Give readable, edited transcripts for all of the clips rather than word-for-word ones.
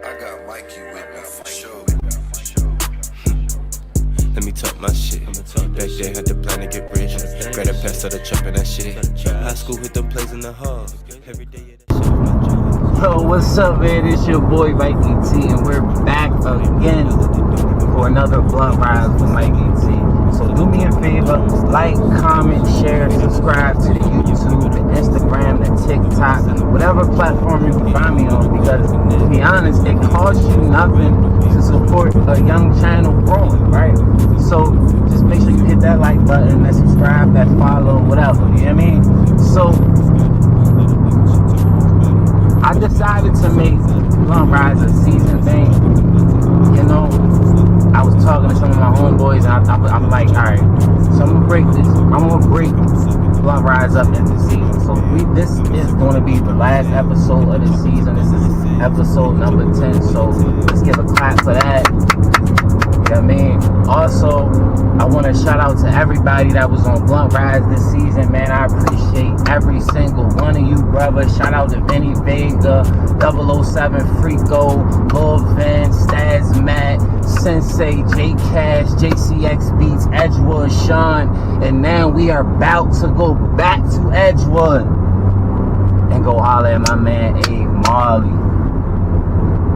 I got Mikey with me for sure. Let me talk my shit. Back then had the plan to get rich. Grab a pass of the trap and that shit. High school hit them plays in the hall. Every day that shit was my job. Yo, what's up, man? It's your boy Mikey T, and we're back again for another blunt ride with Mikey T. So do me a favor, like, comment, share, subscribe to the YouTube, the Instagram, the TikTok, whatever platform you can find me on, because to be honest, it costs you nothing to support a young channel growing, right? So just make sure you hit that like button, that subscribe, that follow, whatever, you know what I mean? So I decided to make blunt rides a season thing. You know, I was talking to some of my homeboys, and I'm like, all right, so I'm gonna break blunt rides up into seasons. So this is going to be the last episode of the season. This is episode number 10. So let's give a clap for that. You know what I mean? Also, I want to shout out to everybody that was on blunt rides this season, man. I appreciate every single one of you, brother. Shout out to Vinny Vega, 007 Freako, Lil Vin, Staz Matt, Sensei, J Cash, JCX Beats, Edgewood, Sean, and now we are about to go back to Edgewood and go holler at my man A Marley.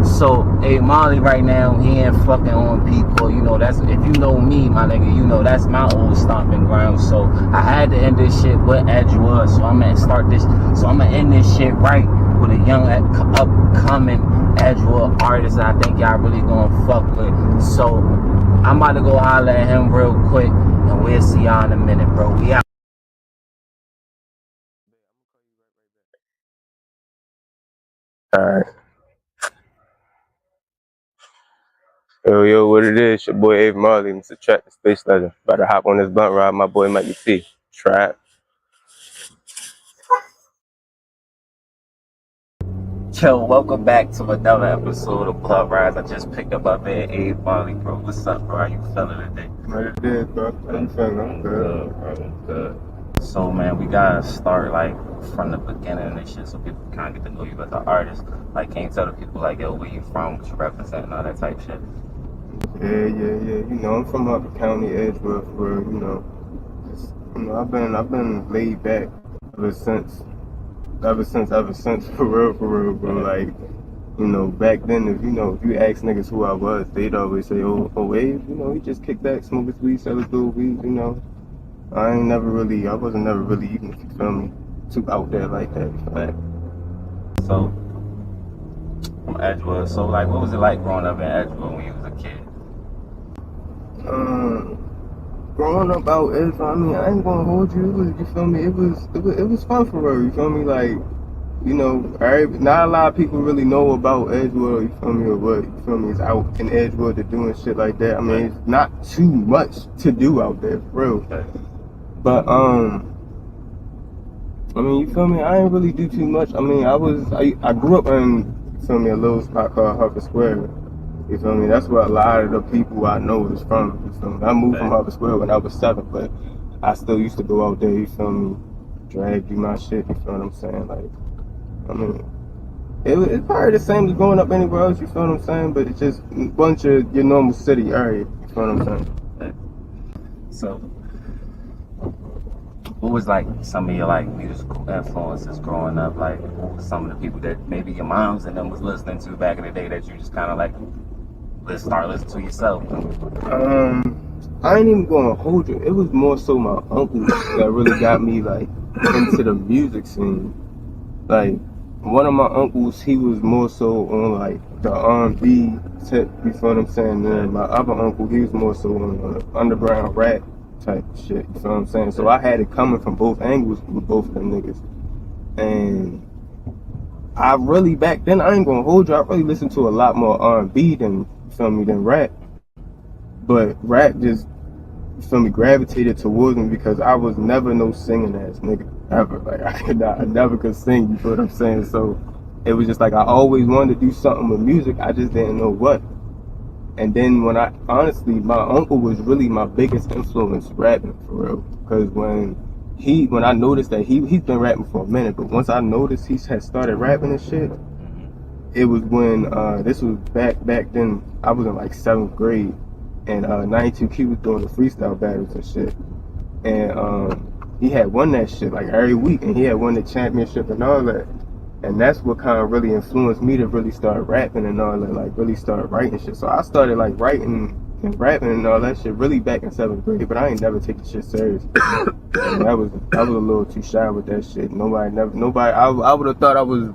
So A Marley right now, he ain't fucking on people. You know, that's, if you know me, my nigga, you know that's my old stomping ground. So I had to end this shit with Edgewood. So I'm gonna end this shit right with a young upcoming Edgewood artist that I think y'all really gonna fuck with. So I'm about to go holler at him real quick, and we'll see y'all in a minute, bro. We out. Alright. Yo, what it is? Your boy Abe Marley, Mr. Track the Space Legend. About to hop on this blunt ride, my boy Mikey T. Trap. Yo, welcome back to another episode of Blunt Rides. I just picked up my man Abe Marley, bro. What's up, bro? How you feeling today? What it is, bro? How you feeling? I'm good, bro. I'm good. So, man, we gotta start like from the beginning and shit, so people kind of get to know you as an artist. Like, can you tell the people like, yo, where you from, what you represent, and all that type shit? Yeah. You know, I'm from Upper County, Edgewood, for real. You know, I've been laid back ever since, for real, bro. Like, you know, back then, if you ask niggas who I was, they'd always say, oh, Abe, you know, he just kicked back, smoke his weed, sell his little weed, you know. I wasn't never really even, you feel me, too out there like that. So, from Edgewood, so like, what was it like growing up in Edgewood when you was a kid? Growing up out Edgewood, I mean, I ain't gonna hold you. You feel me? It was fun for real. You feel me? Like, you know, not a lot of people really know about Edgewood. You feel me? Or what? You feel me? It's out in Edgewood to doing shit like that. I mean, it's not too much to do out there, for real. Okay. But I mean, you feel me? I ain't really do too much. I mean, I grew up in, you feel me, a little spot called Harper Square. You feel me? That's where a lot of the people I know is from. You feel me? I moved from Harper Square when I was 7, but I still used to go out there. You feel me? Drag, do my shit. You feel what I'm saying? Like, I mean, it's probably the same as growing up anywhere else. You feel what I'm saying? But it's just a bunch of your normal city area. You feel what I'm saying? So, what was like some of your like musical influences growing up? Like, what was some of the people that maybe your moms and them was listening to back in the day that you just kind of like start listening to yourself? I ain't even gonna hold you. It was more so my uncle that really got me like into the music scene. Like, one of my uncles, he was more so on like the R&B tip, you feel what I'm saying? And my other uncle, he was more so on the underground rap type shit, you feel what I'm saying? So I had it coming from both angles with both of them niggas. And I really, back then, I ain't gonna hold you, I really listened to a lot more R&B than, you feel me, than rap. But rap just, you feel me, gravitated towards me because I was never no singing ass nigga, ever. Like, I never could sing, you feel what I'm saying? So it was just like, I always wanted to do something with music, I just didn't know what. And then honestly, my uncle was really my biggest influence rapping, for real. Because when when I noticed that he's been rapping for a minute, but once I noticed he had started rapping and shit, it was when this was back then. I was in like 7th grade, and 92Q was doing the freestyle battles and shit, and he had won that shit like every week, and he had won the championship and all that. And that's what kind of really influenced me to really start rapping and all that, like really start writing shit. So I started like writing and rapping and all that shit really back in 7th grade, but I ain't never take the shit serious. I was a little too shy with that shit. Nobody. I would have thought I was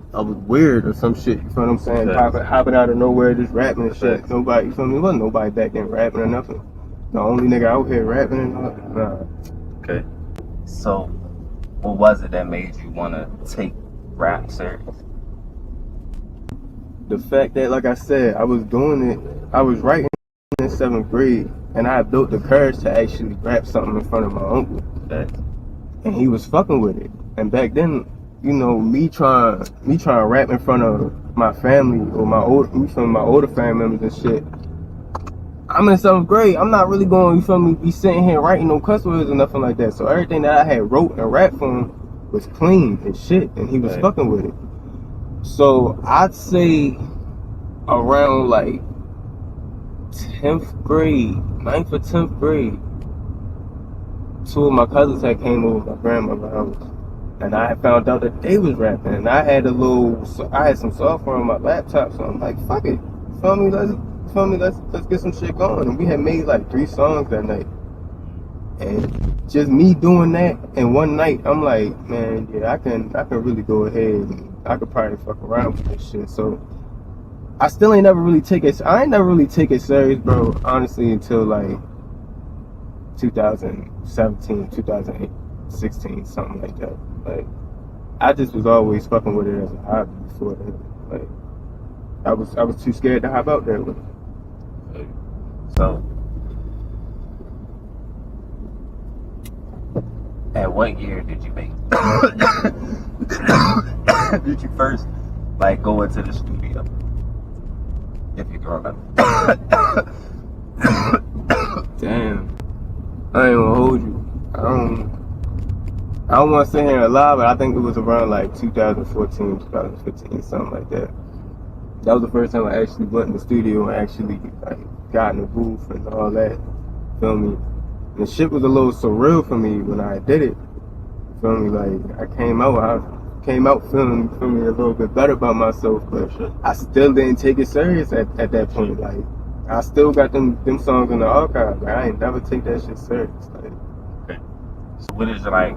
weird or some shit. You feel what I'm saying? Hopping out of nowhere, just rapping and shit. Nobody. You feel me? Wasn't nobody back then rapping or nothing. The only nigga out here rapping and all. Nah. Okay. So, what was it that made you want to take rap serious? The fact that, like I said, I was doing it. I was writing in 7th grade, and I built the courage to actually rap something in front of my uncle. And he was fucking with it. And back then, you know, me trying to rap in front of my family or my older family members and shit. I'm in 7th grade. I'm not really going, you feel me, be sitting here writing no cuss words or nothing like that. So everything that I had wrote and rapped for him was clean and shit, and he was fucking with it. So I'd say around like 10th grade, 9th or 10th grade, 2 of my cousins had came over to my grandmother's house, and I had found out that they was rapping, and I had some software on my laptop, so I'm like, fuck it, let's get some shit going. And we had made like 3 songs that night, and just me doing that in one night, I'm like, man, yeah, I can really go ahead and I could probably fuck around with this shit. So I ain't never really take it serious, bro, honestly, until like 2017, 2016, something like that. Like, I just was always fucking with it as a hobby before that. Like, I was too scared to hop out there with it. So, at what year did you make? Did you first like go into the studio? If you can remember. Damn. I ain't gonna hold you. I don't want to sit here and lie, but I think it was around like 2014, 2015, something like that. That was the first time I actually went in the studio and actually like got in the booth and all that. Feel me? And the shit was a little surreal for me when I did it. Feel me? Like I came out feeling, feel me, a little bit better about myself, but I still didn't take it serious at that point. Like, I still got them songs in the archive. Like, I ain't never take that shit serious. Like, okay. So what is like?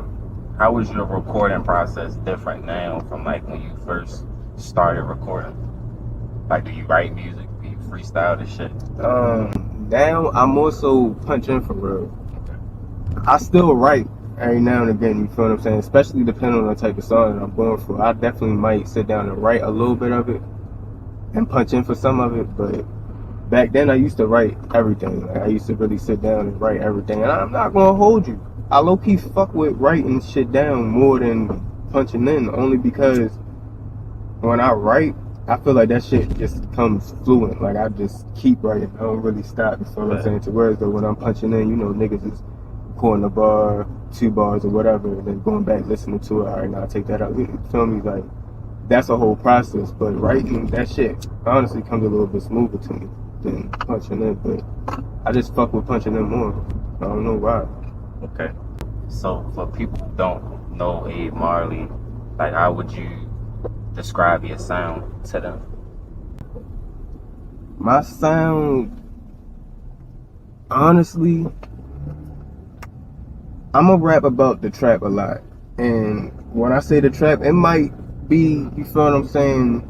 How was your recording process different now from like when you first started recording? Like, do you write music? Do you freestyle this shit? Now I'm more so punch in for real. Okay. I still write every now and again, you feel what I'm saying? Especially depending on the type of song that I'm going for. I definitely might sit down and write a little bit of it and punch in for some of it, but back then I used to write everything. Like, I used to really sit down and write everything, and I'm not gonna hold you. I low-key fuck with writing shit down more than punching in, only because when I write, I feel like that shit just comes fluent. Like, I just keep writing. I don't really stop, you feel what I'm saying? To whereas though when I'm punching in, you know, niggas is recording a bar, 2 bars or whatever, and then going back listening to it. All right, now I take that out. You feel me? Like, that's a whole process. But writing, that shit honestly comes a little bit smoother to me than punching in. But I just fuck with punching in more. I don't know why. Okay. So for people who don't know Abe Marley, like, how would you describe your sound to them? My sound, honestly, I'm gonna rap about the trap a lot. And when I say the trap, it might be, you feel what I'm saying,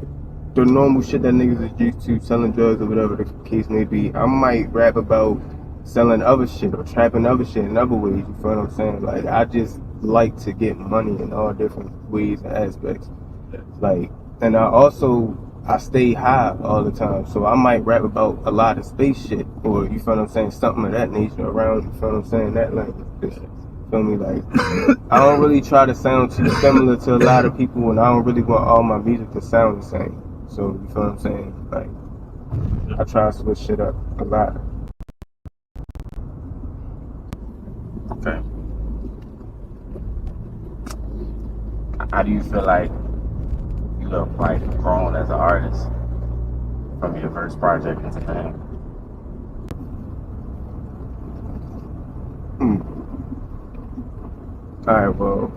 the normal shit that niggas is used to, selling drugs or whatever the case may be. I might rap about selling other shit or trapping other shit in other ways, you feel what I'm saying? Like, I just like to get money in all different ways and aspects. Like, and I stay high all the time, so I might rap about a lot of space shit, or you feel what I'm saying, something of that nature around, you feel what I'm saying, that language. Feel me? Like, I don't really try to sound too similar to a lot of people, and I don't really want all my music to sound the same. So, you feel what I'm saying? Like, I try to switch shit up a lot. Okay. How do you feel like you have like grown as an artist from your first project into now? Alright, well,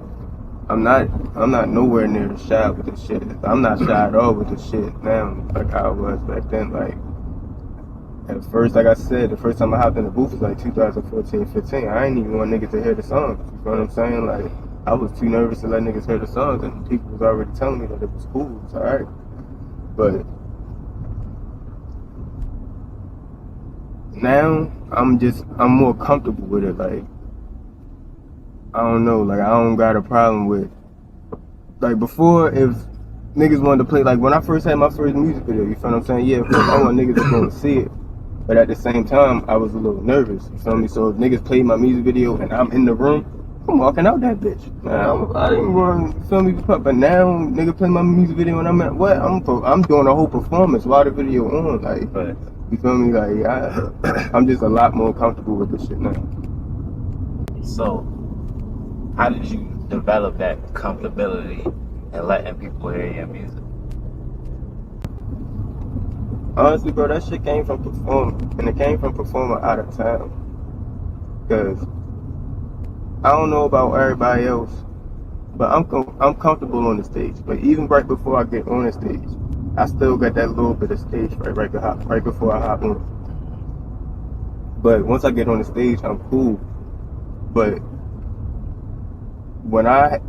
I'm not nowhere near shy with this shit. I'm not shy at all with this shit now, like how I was back then. Like, at first, like I said, the first time I hopped in the booth was like 2014, 15. I ain't even want niggas to hear the songs. You know what I'm saying? Like, I was too nervous to let niggas hear the songs, and people was already telling me that it was cool. It was alright. But now, I'm more comfortable with it. Like, I don't know, like, I don't got a problem with, like, before, if niggas wanted to play, like, when I first had my first music video, you feel what I'm saying? Yeah, of course, I want niggas to go and see it. But at the same time, I was a little nervous, you feel me? So if niggas played my music video and I'm in the room, I'm walking out that bitch. Man, I didn't want, you feel me? But now, nigga play my music video and I'm at what? I'm doing a whole performance while the video on, like, you feel me? Like, I'm just a lot more comfortable with this shit now. So, how did you develop that comfortability and letting people hear your music? Honestly, bro, that shit came from performing, and it came from performing out of town. Cause I don't know about everybody else, but I'm comfortable on the stage. But even right before I get on the stage, I still got that little bit of stage right before I hop on. But once I get on the stage, I'm cool. But when I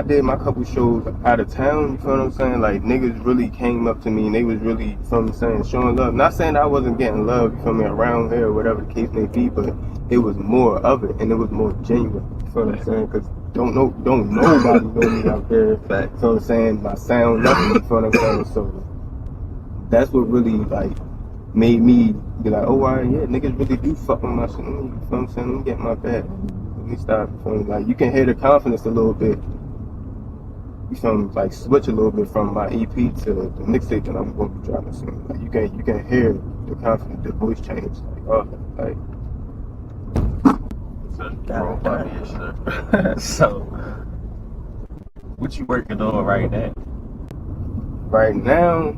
did my couple shows out of town, you feel what I'm saying? Like, niggas really came up to me and they was really, you feel what I'm saying, showing love. Not saying I wasn't getting love, you feel me, around here or whatever the case may be, but it was more of it and it was more genuine, you feel what I'm saying? Because don't nobody know me out there, you feel what I'm saying, my sound, nothing, you feel what I'm saying? So that's what really, like, made me be like, oh, all right, yeah, niggas really do fuck with my shit, you feel what I'm saying? Let me get my bag. Let me start, you feel me? Like, you can hear the confidence a little bit. You feel me? Like, switch a little bit from my EP to the mixtape that I'm going to be dropping soon. Like, you can hear the confidence, the voice change. Like, oh, like. So, what you working on right now? Right now,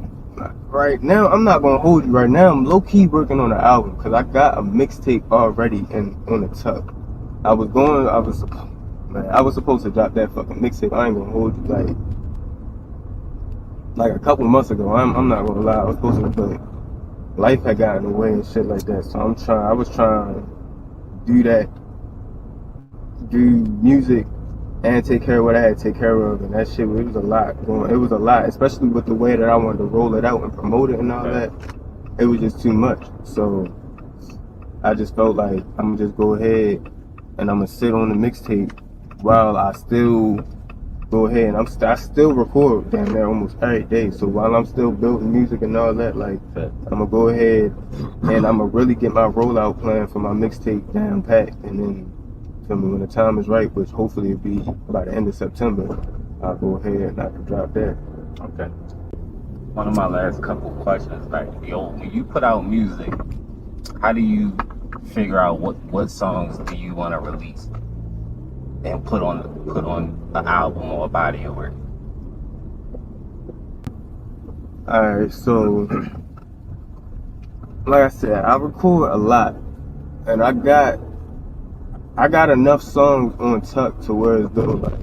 I'm not gonna hold you. Right now, I'm low key working on an album because I got a mixtape already and on the tuck. I was supposed to drop that fucking mixtape. I ain't gonna hold you, like a couple months ago. I'm not gonna lie. I was supposed to, but life had gotten in the way and shit like that. So I was trying to do that, do music and take care of what I had to take care of, and that shit, it was a lot. It was a lot, especially with the way that I wanted to roll it out and promote it and all that. It was just too much. So I just felt like I'm gonna just go ahead and I'm gonna sit on the mixtape while I still go ahead and I still record damn near almost every day. So while I'm still building music and all that, like, I'm gonna go ahead and I'm gonna really get my rollout plan for my mixtape down packed, and then, feel me, when the time is right, which hopefully it'll be by the end of September, I'll go ahead and I can drop that. Okay. One of my last couple questions, like, when you put out music, how do you figure out what songs do you want to release and put on an album or a body of work? Alright, so like I said, I record a lot, and I got enough songs on tuck to where it's though, like,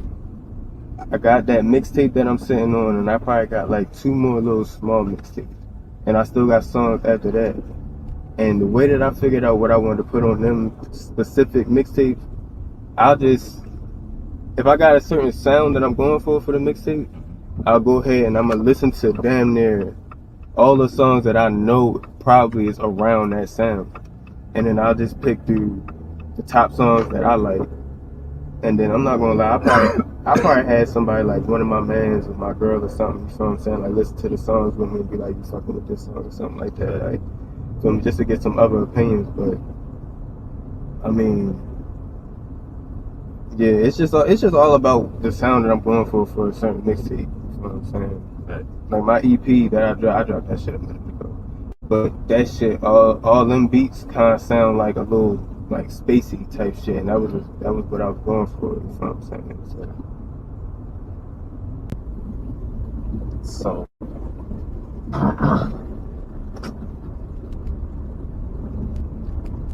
I got that mixtape that I'm sitting on, and I probably got like 2 more little small mixtapes, and I still got songs after that. And the way that I figured out what I wanted to put on them specific mixtapes, if I got a certain sound that I'm going for the mixtape, I'll go ahead and I'm gonna listen to damn near all the songs that I know probably is around that sound. And then I'll just pick through the top songs that I like. And then I'm not gonna lie, I probably had somebody like one of my mans or my girl or something, you know what I'm saying, like listen to the songs with me and be like, you fucking with this song or something like that. Like, just to get some other opinions. But I mean, yeah, it's just all about the sound that I'm going for a certain mixtape. You know what I'm saying? Like my EP that I dropped that shit a minute ago. But that shit, all them beats kind of sound like a little like spacey type shit, and that was what I was going for. You know what I'm saying? So So,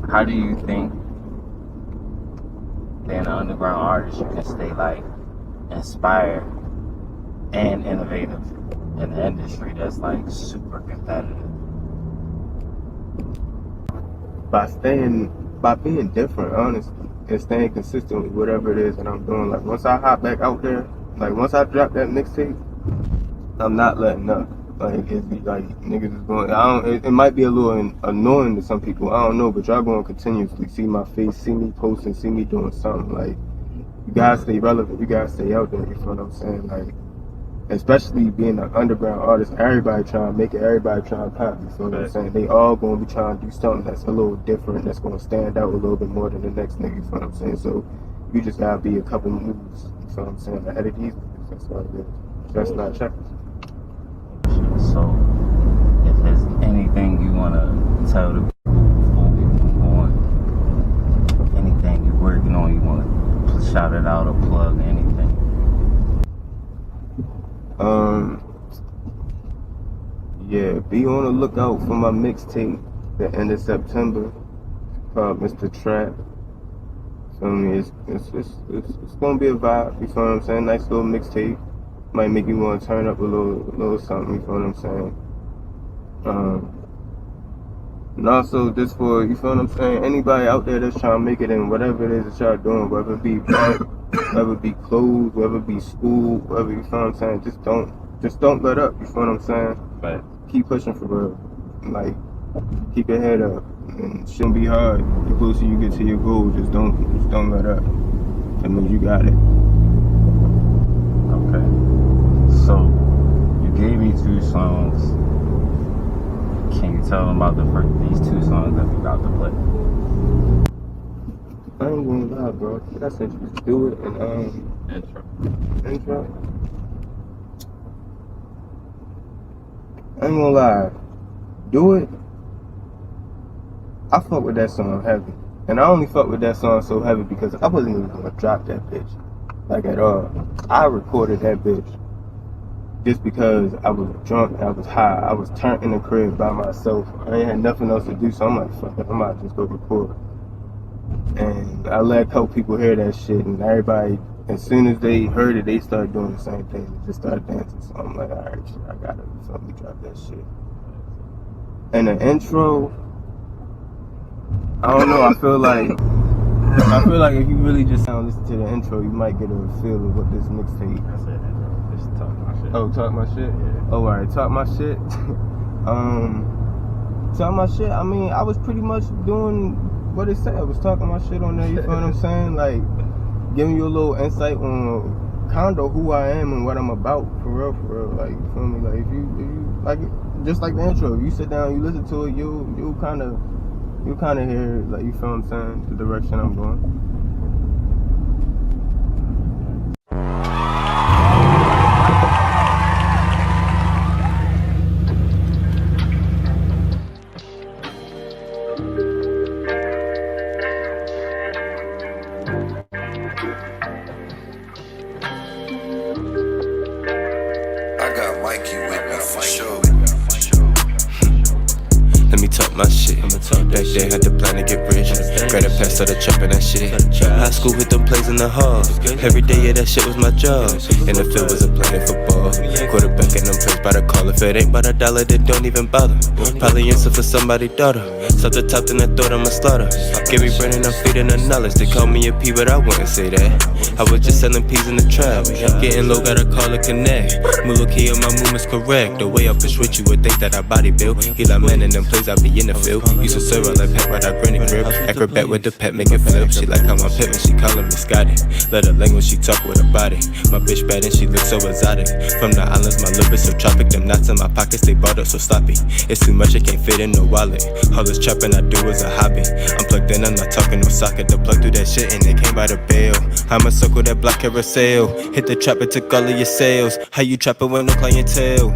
how do you think being an underground artist you can stay like inspired and innovative in the industry that's like super competitive? By being different, honestly, and staying consistent with whatever it is that I'm doing. Like once I hop back out there, like once I drop that mixtape, I'm not letting up. Like it's like niggas is going. It might be a little annoying to some people. I don't know, but y'all going to continuously see my face, see me posting, see me doing something. Like you gotta stay relevant. You gotta stay out there. You feel what I'm saying? Like especially being an underground artist, everybody trying to make it. Everybody trying to pop. You feel what I'm saying? They all going to be trying to do something that's a little different. That's going to stand out a little bit more than the next nigga. You feel what I'm saying? So you just gotta be a couple moves. You feel what I'm saying? Ahead of these niggas. That's what it is. That's not checkers. So, if there's anything you want to tell the people before we move on, anything you're working on, you want to shout it out or plug anything? Yeah, be on the lookout for my mixtape the end of September called Mr. Trap. Feel me? It's gonna be a vibe. You feel what I'm saying? Nice little mixtape. Might make you want to turn up a little something. You feel what I'm saying? And also just for, you feel what I'm saying, anybody out there that's trying to make it in whatever it is that y'all doing, whether it be rap, whether it be clothes, whether it be school, whether, you feel what I'm saying, just don't let up. You feel what I'm saying? But Keep pushing for real. Like keep your head up. And it shouldn't be hard. The closer you get to your goal, just don't let up. That means you got it. okay. So, you gave me 2 songs. Can you tell them about these 2 songs that we about to play? I ain't gonna lie, bro. I said you just do it and intro. I ain't gonna lie. Do it. I fuck with that song heavy. And I only fuck with that song so heavy because I wasn't even gonna drop that bitch. Like at all. I recorded that bitch just because I was drunk and I was high. I was turned in the crib by myself. I ain't had nothing else to do, so I'm like, fuck it, I might just go record. And I let a couple people hear that shit, and everybody, as soon as they heard it, they started doing the same thing. They just started dancing. So I'm like, alright, shit, I gotta fucking drop that shit. And the intro, I don't know, I feel like if you really just listen to the intro, you might get a feel of what this mixtape. I said intro. Just talk my shit. Oh, talk my shit? Yeah. Oh, alright, talk my shit. Talk my shit, I mean, I was pretty much doing what it said. I was talking my shit on there, you feel what I'm saying? Like, giving you a little insight on kind of who I am and what I'm about, for real. Like, you feel me? Like, if you like it, just like the intro, if you sit down, you listen to it, you'll kind of hear, like, you feel what I'm saying, the direction I'm going. I got Mikey with me for sure. Let me talk my shit. Back then had the plan to get rich. Grab a pass of the trap and that shit. High school hit them plays in the hall. Every day, yeah, that shit was my job. In the field was a playing football. Quarterback in them plays by the call. If it ain't by the dollar, then don't even bother. Probably answer for somebody's daughter. Self the top, then I thought I'ma slaughter. Give me bread and I'm feeding the knowledge. They call me a P, but I wouldn't say that. I was just selling peas in the trap. Getting low, gotta call a connect. Move key on my movements correct. The way I push with you would think that I body build. He like man in them plays, I be in the field. Used to serve her like pet right out granny crib. Acrobat with the pet, make it flip. She like how I'm pimpin', she callin' me Scotty. Let her language, she talk with her body. My bitch bad and she look so exotic. From the islands, my lip is so tropic. Them knots in my pockets, they bought up so sloppy. It's too much, it can't fit in no wallet. All this trapping I do is a hobby. I'm plugged in, I'm not talking no socket. The plug through that shit and it came by the bail. I'ma circle that block carousel. Hit the trap, it took all of your sales. How you trappin' with no clientele?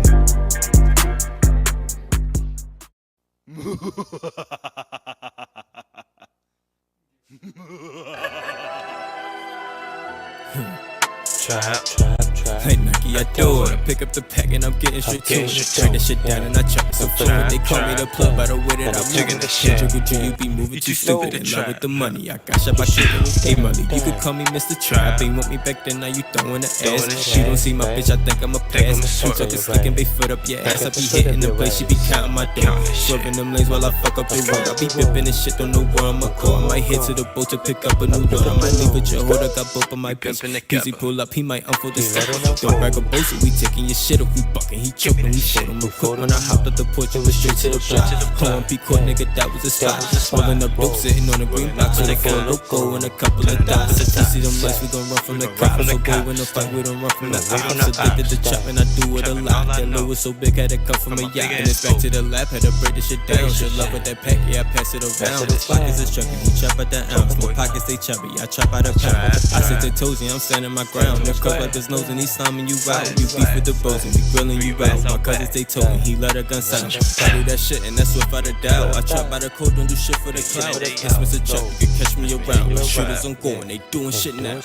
like Nike, I do it. I pick up the pack and I'm getting straight to it. Break that shit down and I chop it so fluid. They call me the plug by the way that I'm moving. Can't jiggle till you be moving too stupid. In love with the money, I got shot by chicken. Hey Molly, you could call me Mr. Trap. Ain't want me back then, now you throwing the ass. You don't see my bitch, I think I'm a pass. I'm talking slick and they foot up your ass. I be hitting the place, she be counting my dough. Swerving them lanes while I fuck up the road. I be bipping this shit, don't know where I'ma go. I might hit to the boat to pick up a new door. I might leave with your holder, got both of my bitch. Easy pull up, he might unfold this stuff. Don't brag a boast, we taking your shit if we bucking. He choking, we showed him a cook. When I hopped up the porch, it was straight to the block. Home be caught, nigga, that was a spot. Rolling up dope, sitting on the green block. To the full loco and a couple of dots. If we see them lights, we gon' run from the cops. So go in the fight, we don't run from the ops. Addicted to chop and I do it a lot. That low was so big, had to come from a yacht. And it's back to the lab, had to break this shit down. Should love with that pack, yeah, I pass it around. His pockets is chunky, he chop at the ounce. My pockets they chubby, I chop out a pound. I sit to toesy, I'm standing my ground. The cup like his nose and he slamming you out. You beef with the bros and we grilling you out. My cousins they token, he let a gun sound. I do that shit and that's without a doubt. I chop by the code, don't do shit for the cloud. It's Mr. Chuck, you can catch me around. The shooters I'm going, they doing shit now.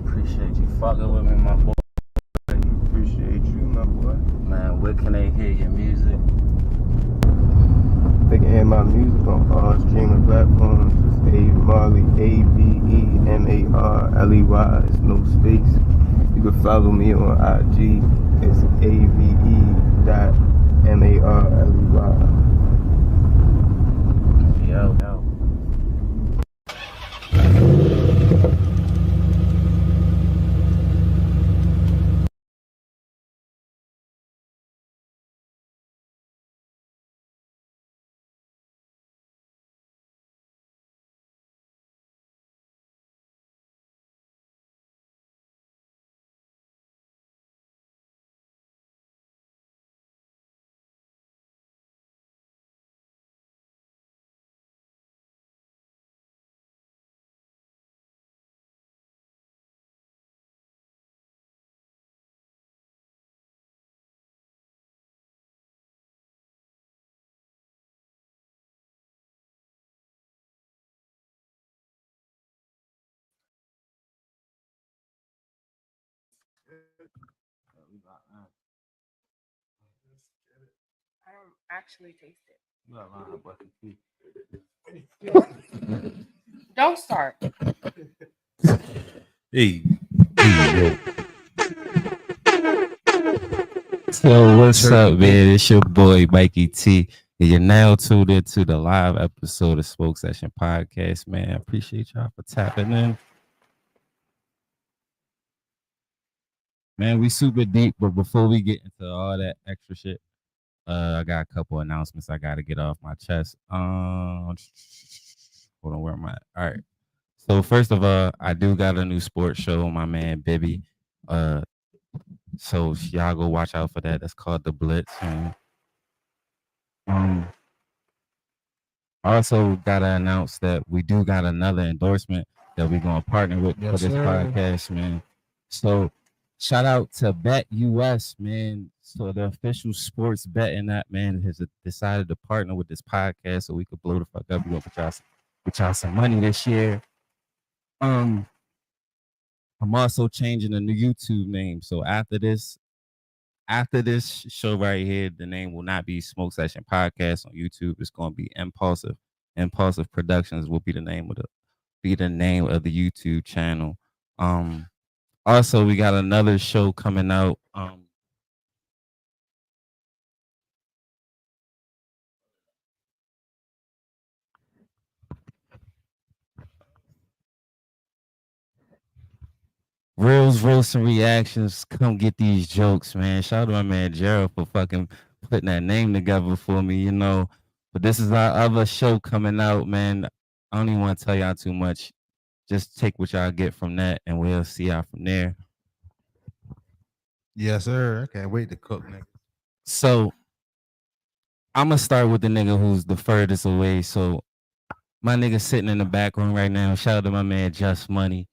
Appreciate you fucking with me, my boy. Appreciate you, my boy. Man, where can they hear your music? They can hear my music on all streaming platforms. It's Ave Marley, Avemarley. It's no space. You can follow me on IG. It's ave.marley. Yo. I don't actually taste it. Don't start. Hey, yo. So what's up, man? It's your boy Mikey T. And you're now tuned into the live episode of Smoke Session Podcast, man. I appreciate y'all for tapping in. Man, we super deep, but before we get into all that extra shit, I got a couple announcements I gotta get off my chest. Hold on, where am I? All right. So first of all, I do got a new sports show, my man Bibby. So y'all go watch out for that. That's called The Blitz. Man. I also gotta announce that we do got another endorsement that we're gonna partner with for this podcast, man. So shout out to Bet US, man. So the official sports betting app, man, has decided to partner with this podcast so we could blow the fuck up. We're gonna put y'all some money this year. I'm also changing the new YouTube name. So after this show right here, the name will not be Smoke Session Podcast on YouTube. It's going to be M-PULSIVE. M-PULSIVE Productions will be the name of the YouTube channel. Also, we got another show coming out. Reels, roasts, and reactions. Come get these jokes, man. Shout out to my man Gerald for fucking putting that name together for me, you know. But this is our other show coming out, man. I don't even want to tell y'all too much. Just take what y'all get from that, and we'll see y'all from there. Yes, sir. I can't wait to cook, nigga. So I'm gonna start with the nigga who's the furthest away. So my nigga sitting in the back room right now. Shout out to my man Just Money.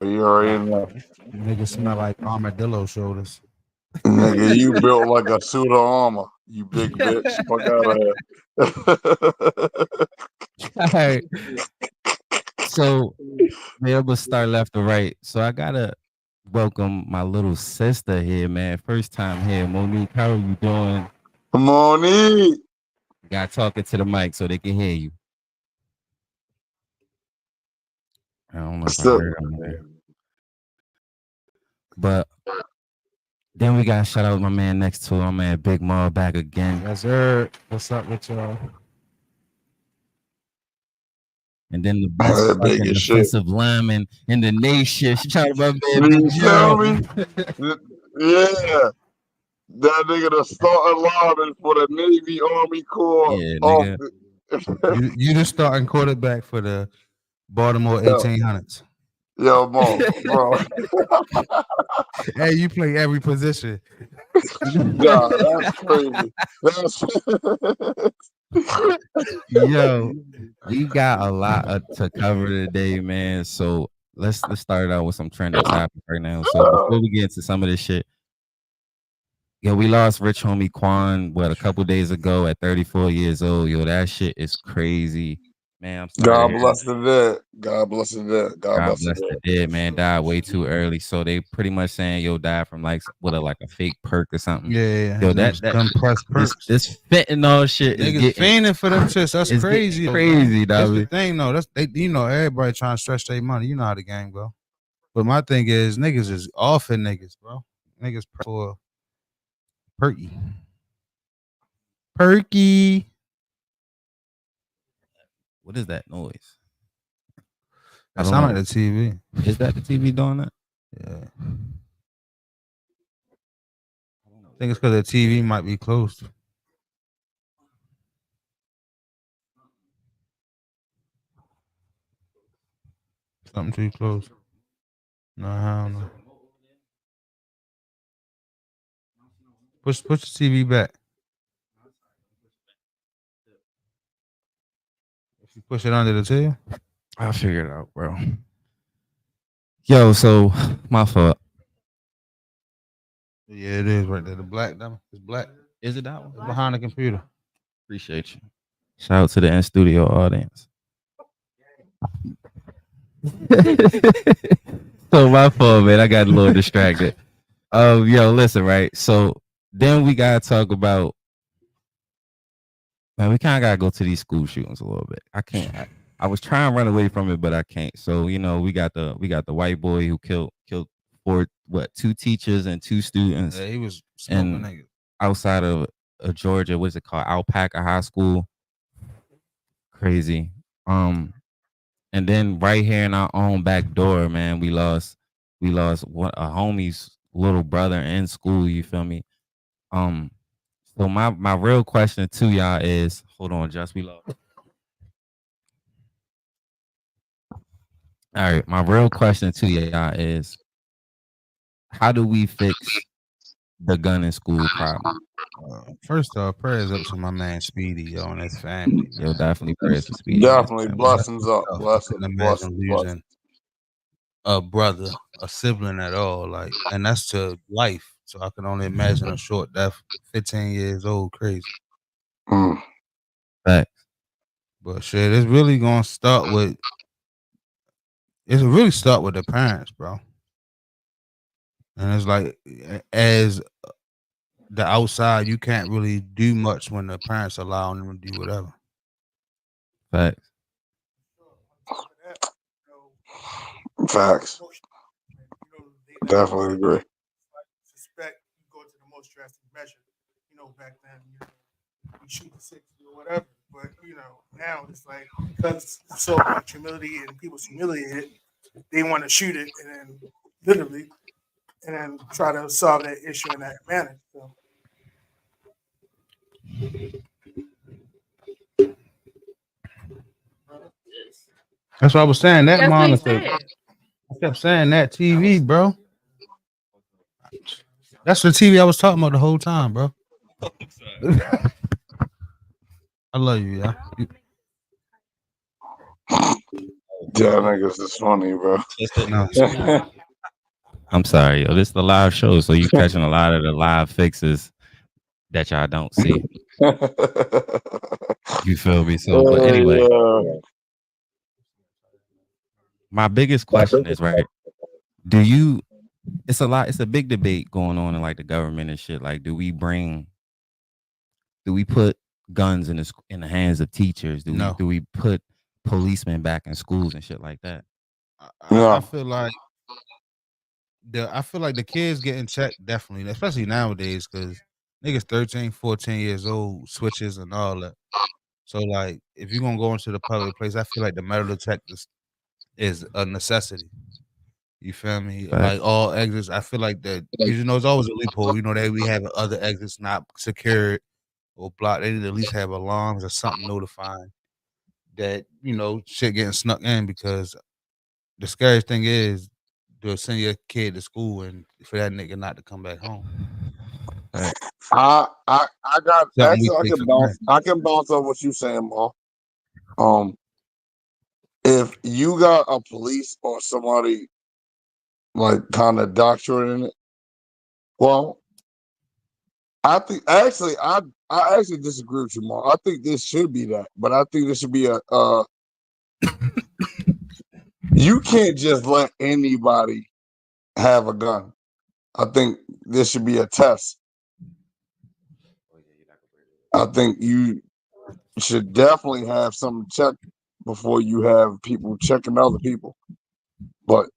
You already know. Nigga smell like armadillo shoulders. Nigga, you built like a suit of armor, you big bitch. Fuck out of here. All right. So be able to start left or right. So I gotta welcome my little sister here, man. First time here. Monique, how are you doing? Monique. Got talking to the mic so they can hear you. I don't know if I heard him there. But then we got to shout out my man next to him, my man Big Ma back again. Yes, sir. What's up with y'all? And then the best fucking defensive lineman in the nation. Shout out my man You Big feel Joe. me? Yeah. That nigga the starting lineman for the Navy Army Corps. Yeah, nigga. You the starting quarterback for the Baltimore 1800s. Yo, bro. Hey, you play every position. Nah, that's crazy. Yo, we got a lot to cover today, man. So let's start out with some trending topics right now. So before we get into some of this shit, yo, we lost Rich Homie Quan a couple days ago at 34 years old. Yo, that shit is crazy. Man, I'm sorry. God bless the dead. God bless the dead. God bless the dead, man. Died way too early. So they pretty much saying, yo, died from like a fake perk or something. Yeah. Yo, that compressed perks. This fentanyl shit is niggas fiending for them shits. That's crazy. Crazy, dog. That's the thing, though. That's everybody trying to stretch their money. You know how the game go. But my thing is, niggas is offing niggas, bro. Niggas for perky. What is that noise? That sound like the TV. Is that the TV doing that? Yeah. I think it's because the TV might be closed. Something too close. No, I don't know. Push the TV back. If you push it under the table, I'll figure it out, bro. Yo, so my fault. Yeah, it is right there. The black number. It's black. Is it that one? It's behind the computer. Appreciate you. Shout out to the in studio audience. So my fault, man. I got a little distracted. Yo, listen, right? So then we gotta talk about, man, we kind of gotta go to these school shootings a little bit. I can't. I was trying to run away from it, but I can't. So you know, we got the white boy who killed 2 teachers and 2 students. Yeah, he was smoking niggas outside of Georgia. What's it called? Alpaca High School. Crazy. And then right here in our own back door, man, we lost a homie's little brother in school. You feel me? So my real question to y'all is, hold on, we lost. All right, my real question to y'all is, how do we fix the gun in school problem? First off, prayers up to my man Speedy, yo, and his family. Yo, definitely prayers to Speedy. Definitely blessings up. Blessings. Losing a brother, a sibling at all, like, and that's to life. So I can only imagine a short death. 15 years old, crazy. Facts. But shit, it's really gonna start with. It's really start with the parents, bro. And it's like, as the outside, you can't really do much when the parents allow them to do whatever. Facts. Facts. Definitely agree. Suspect you go to the most drastic measure. You know, back then, you shoot the 60 or whatever. But now it's like, because so much humility and people's humiliated, they want to shoot it, and then literally, and then try to solve that issue in that manner. So. That's what I was saying. That That's what he monitor. said. I kept saying that TV, bro. That's the TV I was talking about the whole time, bro. I love you, yeah. Yeah, niggas is funny, bro. No. I'm sorry, yo. This is the live show, so you catching a lot of the live fixes that y'all don't see. You feel me? So, but anyway, my biggest question is, right? Do you? It's a lot. It's a big debate going on in like the government and shit. Like, do we put guns in the hands of teachers? No. Do we put policemen back in schools and shit like that? I feel like the kids getting checked definitely, especially nowadays, because niggas 13, 14 years old, switches and all that. So like, if you're gonna go into the public place, I feel like the metal detector is a necessity. You feel me? Right. Like all exits, I feel like that because it's always a loophole. You know that we have other exits not secured or blocked. They need to at least have alarms or something notifying that shit getting snuck in. Because the scariest thing is to send your kid to school and for that nigga not to come back home. Right. I got Something we actually take for granted. I can bounce off what you saying, Ma. If you got a police or somebody like kind of doctorate in it, well, I think actually I actually disagree with you, Ma. I think this should be that, but I think this should be a you can't just let anybody have a gun. I think this should be a test. I think you should definitely have some check before you have people checking other people. But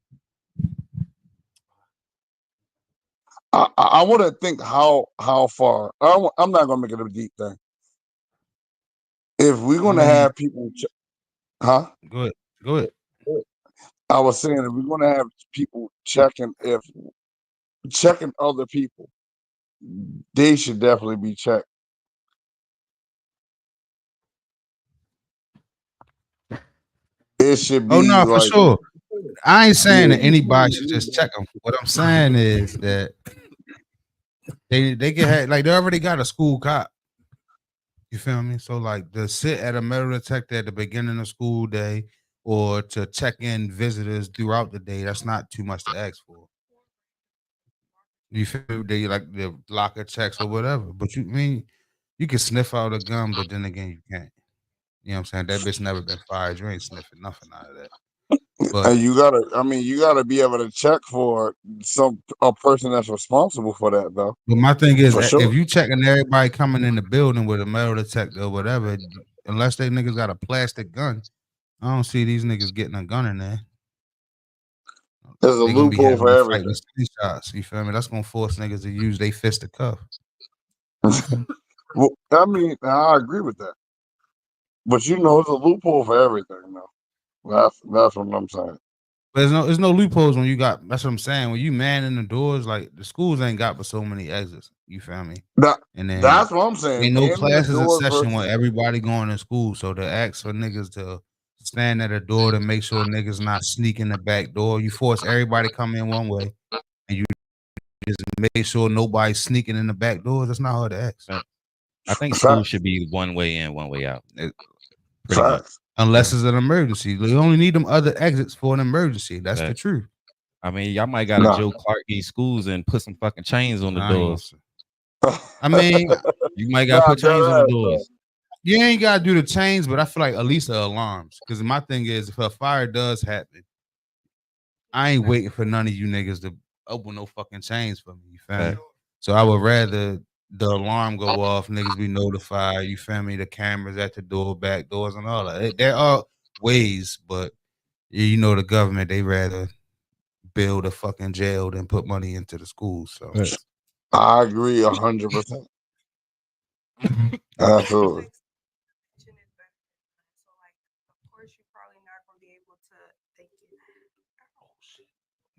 I want to think how far. I'm not gonna make it a deep thing. If we're gonna have people, huh? Go ahead. I was saying if we're gonna have people checking other people, they should definitely be checked. It should Oh be no, for like sure. I ain't saying that anybody should just check them. What I'm saying is that they can have like they already got a school cop. You feel me? So like to sit at a metal detector at the beginning of school day or to check in visitors throughout the day, that's not too much to ask for. You feel me? They like the locker checks or whatever. But you can sniff out a gun, but then again you can't. You know what I'm saying? That bitch never been fired. You ain't sniffing nothing out of that. But and you gotta be able to check for a person that's responsible for that though. my thing is, For if sure. you checking everybody coming in the building with a metal detector or whatever, unless they niggas got a plastic gun, I don't see these niggas getting a gun in there. There's a They gonna be loophole having for to fight everything. with screenshots. You feel me? That's gonna force niggas to use they fist to cuff. Well, I mean, I agree with that. But it's a loophole for everything though. That's what I'm saying. But there's no loopholes when you got. That's what I'm saying. When you man in the doors, like the schools ain't got but so many exits. You feel me? And then That's what I'm saying. ain't no Man in the classes in doors session versus with everybody going to school. So to ask for niggas to stand at a door to make sure niggas not sneaking the back door. You force everybody come in one way, and you just make sure nobody's sneaking in the back doors. That's not hard to ask. Right. I think school should be one way in, one way out. Pretty much. Unless it's an emergency. You only need them other exits for an emergency. That's the truth. I mean, y'all might got to Joe Clark these schools and put some fucking chains on the doors. I mean, you might got to put chains on the doors. You ain't got to do the chains, but I feel like at least the alarms. Because my thing is, if a fire does happen, I ain't waiting for none of you niggas to open no fucking chains for me. You feel me? So I would rather the alarm go off, niggas be notified. You feel me? The cameras at the door, back doors, and all that. There are ways, but the government, they rather build a fucking jail than put money into the schools. So I agree 100%. Absolutely.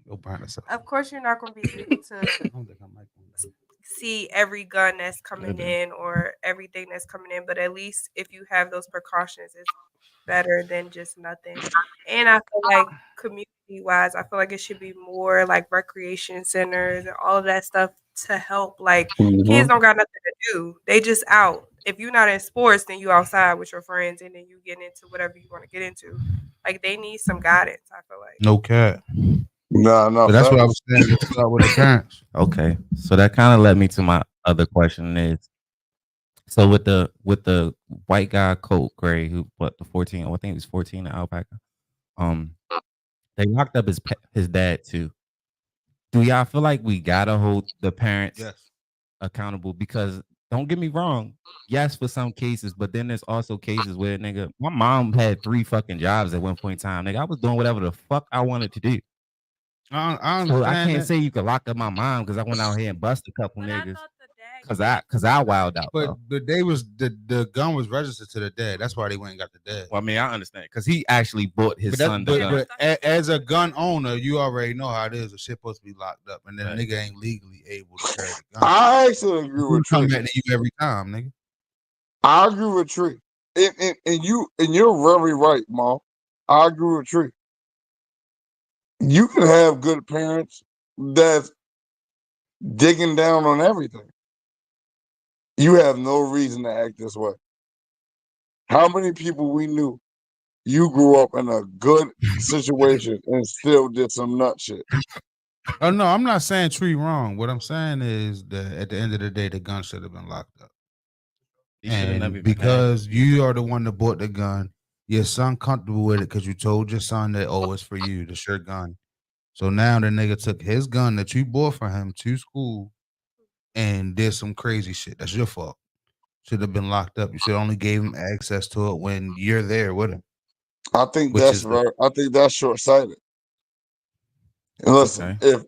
Of course, you're not going to be able to see every gun that's coming in or everything that's coming in, but at least if you have those precautions, it's better than just nothing. And I feel like community wise, I feel like it should be more like recreation centers and all of that stuff to help. Like kids don't got nothing to do; they just out. If you're not in sports, then you outside with your friends, and then you get into whatever you want to get into. Like they need some guidance. I feel like. No cap. No, But that's what I was saying. Let's start with the parents. Okay, so that kind of led me to my other question is, so with the white guy Colt Gray, who what the 14, I think he was 14 in Alpaca, they locked up his dad too. Do y'all feel like we gotta hold the parents accountable? Because don't get me wrong, yes, for some cases, but then there's also cases where nigga, my mom had 3 fucking jobs at one point in time. Nigga, I was doing whatever the fuck I wanted to do. I So I understand can't that. say you could lock up my mom because I went out here and busted a couple niggas. Cause I wild out. But Bro. the gun was registered to the dad. That's why they went and got the dad. Well, I mean, I understand because he actually bought his son the gun. But as a gun owner, you already know how it is. The shit supposed to be locked up, and then the nigga ain't legally able to carry the gun. I actually agree with come Tree. back to you every time, nigga. I agree with Tree. And you're very right, Ma. I agree with Tree. You can have good parents that's digging down on everything. You have no reason to act this way. How many people we knew you grew up in a good situation and still did some nut shit? Oh no, I'm not saying Tree wrong. What I'm saying is that at the end of the day, the gun should have been locked up. And because you are the one that bought the gun, your son comfortable with it because you told your son that, oh, it's for you, the your gun. So now the nigga took his gun that you bought for him to school and did some crazy shit. That's your fault. Should have been locked up. You should only gave him access to it when you're there with him. I think that's short sighted. Listen, if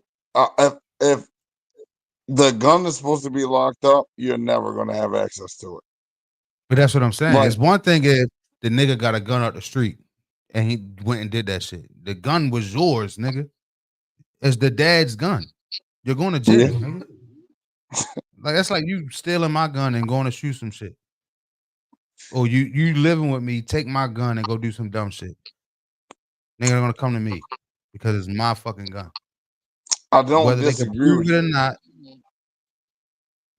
the gun is supposed to be locked up, you're never gonna have access to it. But that's what I'm saying. Right. It's one thing if the nigga got a gun out the street and he went and did that shit. The gun was yours, nigga. It's the dad's gun. You're going to jail, nigga. Like that's like you stealing my gun and going to shoot some shit. Or you living with me, take my gun and go do some dumb shit. Nigga gonna come to me because it's my fucking gun. I don't Whether disagree they can prove with it or you. not.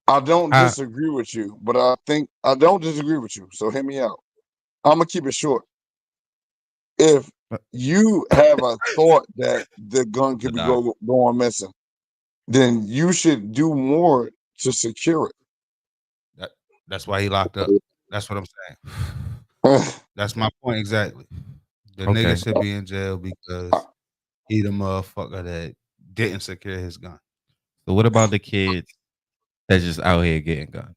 I don't disagree with you, but I don't disagree with you. So hear me out. I'm gonna keep it short. If you have a thought that the gun could be going missing, then you should do more to secure it. That's why he locked up. That's what I'm saying. That's my point exactly. The nigga should be in jail because he the motherfucker that didn't secure his gun. So what about the kids that's just out here getting guns?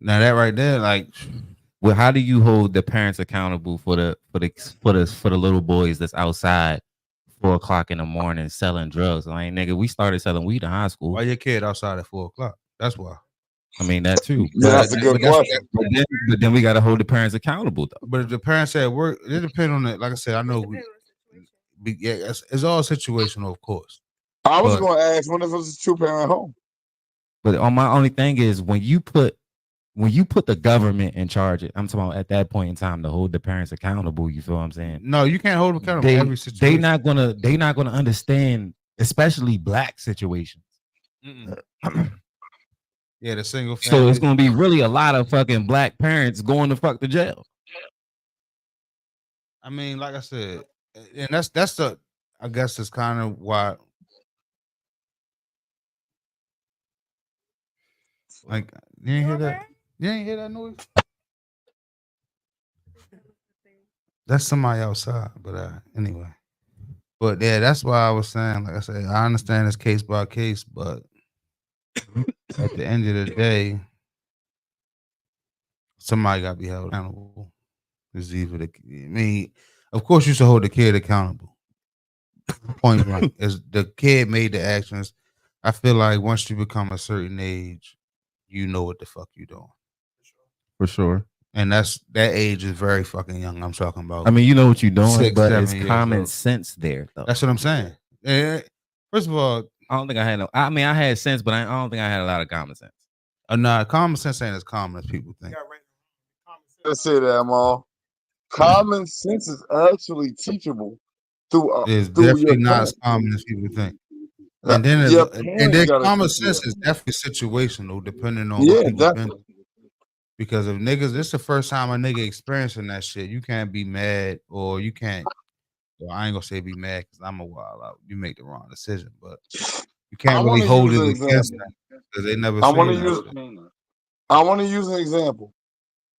Now that right there, like, well, how do you hold the parents accountable for the little boys that's outside 4 o'clock in the morning selling drugs? Like, nigga, we started selling weed in high school. Why your kid outside at 4 o'clock? That's why. I mean that too. That's a good question. But then we gotta hold the parents accountable though. But if the parents at work, it depends on it. Like I said, I know it's all situational, of course. I was going to ask, what if it's a 2-parent home? But on my only thing is when you put the government in charge, I'm talking about at that point in time to hold the parents accountable. You feel what I'm saying? No, you can't hold them accountable in every situation. They not gonna understand, especially black situations. Yeah, the single family. So it's gonna be really a lot of fucking black parents going to fuck to jail. I mean, like I said, and that's the, I guess it's kind of why. Like, you ain't hear that? You ain't hear that noise? That's somebody outside, but anyway. But yeah, that's why I was saying, like I said, I understand it's case by case, but at the end of the day, somebody got to be held accountable. It's either I mean, of course, you should hold the kid accountable. Point blank, as the kid made the actions. I feel like once you become a certain age, you know what the fuck you doing. For sure. And that age is very fucking young. I'm talking about. I mean, you know what you're doing, 6, but 7 it's years common old. sense there, though. That's what I'm saying. First of all, I don't think I had no. I mean, I had sense, but I don't think I had a lot of common sense. nah, common sense ain't as common as people think. Let's say that, Mal. Common sense is actually teachable It's through your definitely not as parents. common as people think. And then, Your and parents then gotta common teach you sense that. is definitely situational, depending on what Yeah, people been. definitely. Because if niggas, this the first time a nigga experiencing that shit, you can't be mad, or you can't. Well, I ain't gonna say be mad because I'm a wild out. You make the wrong decision, but you I can't really want to hold use it an against example. them because they never I want to seen that use. shit. I want to use an example.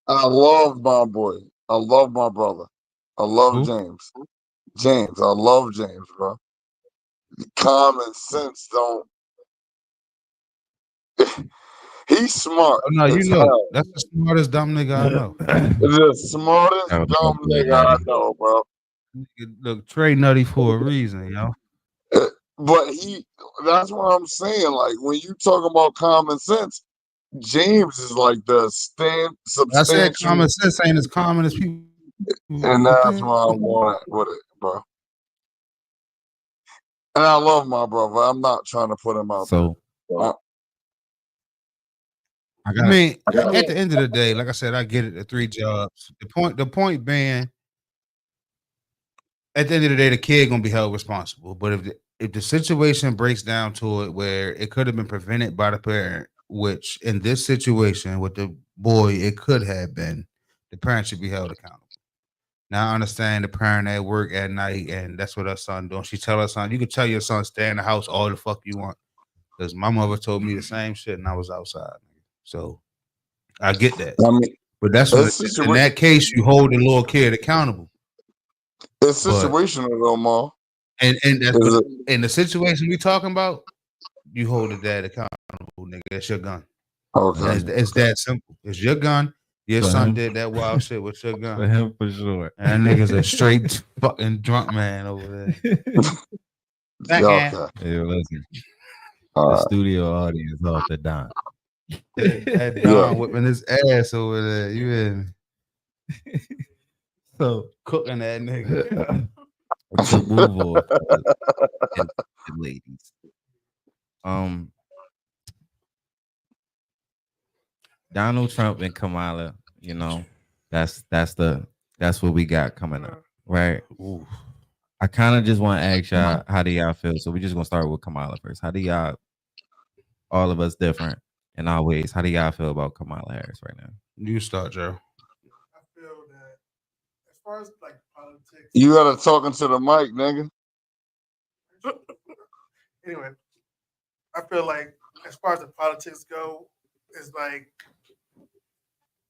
I love my boy. I love my brother. I love Who? James. James. I love James, bro. Common sense don't. He's smart Oh no, you as know hell. that's the smartest dumb nigga I know. The smartest That was my dumb boy, nigga I Nutty. know, bro. Look, Trey nutty for a reason, yo. But that's what I'm saying. Like when you talk about common sense, James is like the I said substantial, common sense ain't as common as people and that's think. why I want it with it, bro. And I love my brother. I'm not trying to put him out there. So I I got. mean, at the end of the day, like I said, I get it. The 3 jobs. The point being, at the end of the day, the kid gonna be held responsible. But if the situation breaks down to it where it could have been prevented by the parent, which in this situation with the boy, it could have been, the parent should be held accountable. Now I understand the parent at work at night, and that's what her son doing. She tell her son, you can tell your son stay in the house all the fuck you want. Because my mother told me the same shit, and I was outside. So I get that. I mean, But that's when, it's in that case, you hold the little kid accountable. it's But situational though, Ma. and that's Is but it? in the situation we talking about, you hold the dad accountable, nigga. That's your gun. Okay. It's that simple. It's your gun. Your For son him, did that wild shit with your gun. for him for sure. And that nigga's a straight fucking drunk man over there. Okay. Hey, listen, All the right. studio audience off the dime. That Yeah. Don whipping his ass over there. You hear me? So Cooking that nigga. to move on, and ladies. Donald Trump and Kamala, you know, that's what we got coming up, right? Ooh. I kind of just want to ask y'all, how do y'all feel? So we're just gonna start with Kamala first. How do y'all, all of us different in our ways, how do y'all feel about Kamala Harris right now? You start, Joe. I feel that as far as like politics, You gotta talk into the mic, nigga. anyway, I feel like as far as the politics go, it's like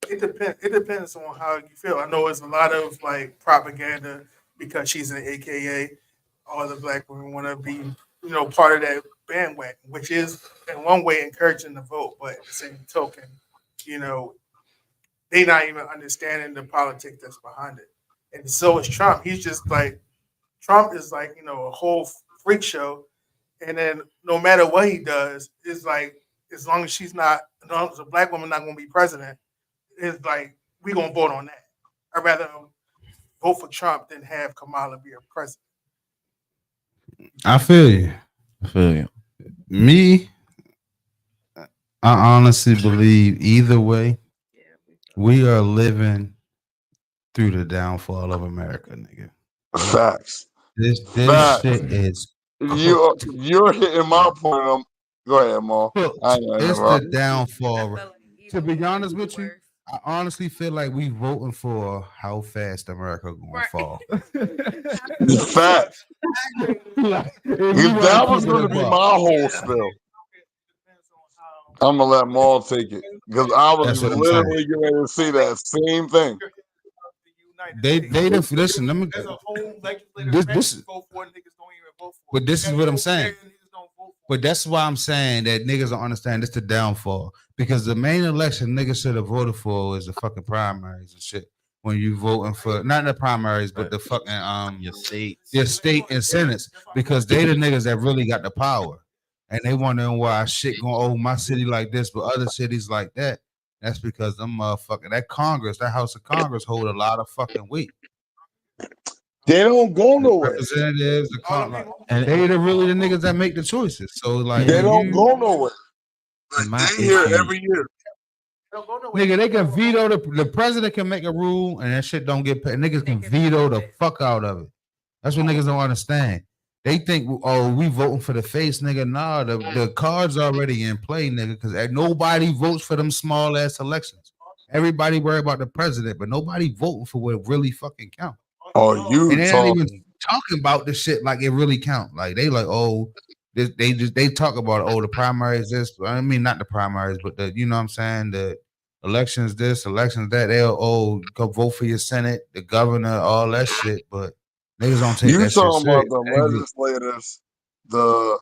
it depends. It depends on how you feel. I know it's a lot of like propaganda because she's an AKA. All the black women want to be, part of that bandwagon, which is in one way encouraging the vote, but at the same token, you know, they not even understanding the politics that's behind it. And so is Trump. He's just like Trump is like, a whole freak show. And then no matter what he does, it's like as long as as long as a black woman not gonna be president, it's like we gonna vote on that. I'd rather vote for Trump than have Kamala be a president. I feel you. I feel you. Me, I honestly believe either way, we are living through the downfall of America, nigga. Facts. This Facts. shit is You're cooked. you're hitting my point. Go ahead, Mo. I Cooked. ain't gonna It's the interrupt. I downfall. feel like To either be way honest it'd be with you, worse. I honestly feel like we voting for how fast America gonna Right. fall. Facts. Like, if you If want that to was keep it a gonna be buck, my whole spill, I'm gonna let Maul take it because I was that's what I'm saying. literally getting to see that same thing. They done listen. Let me. There's a whole legislative This branch this to vote for, niggas don't even vote for. But this is what I'm saying. Niggas don't vote for. But that's why I'm saying that niggas don't understand this the downfall. Because the main election niggas should have voted for is the fucking primaries and shit. When you voting for not the primaries, but the fucking Your states. your state and senates, because they the niggas that really got the power. And they wondering why shit going over my city like this, but other cities like that. That's because them motherfucking that Congress, that House of Congress hold a lot of fucking weight. They don't go nowhere. Representatives, the All the like, people. they the really the niggas that make the choices. So like, They when don't you go nowhere. And my Like, they here issue, every year. They don't go nowhere. nigga, they can veto the president can make a rule and that shit don't get paid. Niggas can veto the fuck out of it. That's what niggas don't understand. They think, oh, we voting for the face, nigga. Nah, the cards already in play, nigga, because nobody votes for them small ass elections. Everybody worry about the president, but nobody voting for what really fucking count. Oh, you And they're not even talking. talking about the shit like it really count. Like they like, oh, they talk about, oh, the primaries this. I mean, not the primaries, but the, you know what I'm saying, the elections this, elections that. They'll, oh, go vote for your senate, the governor, all that shit. But niggas don't take You that shit talking about serious. the legislators, the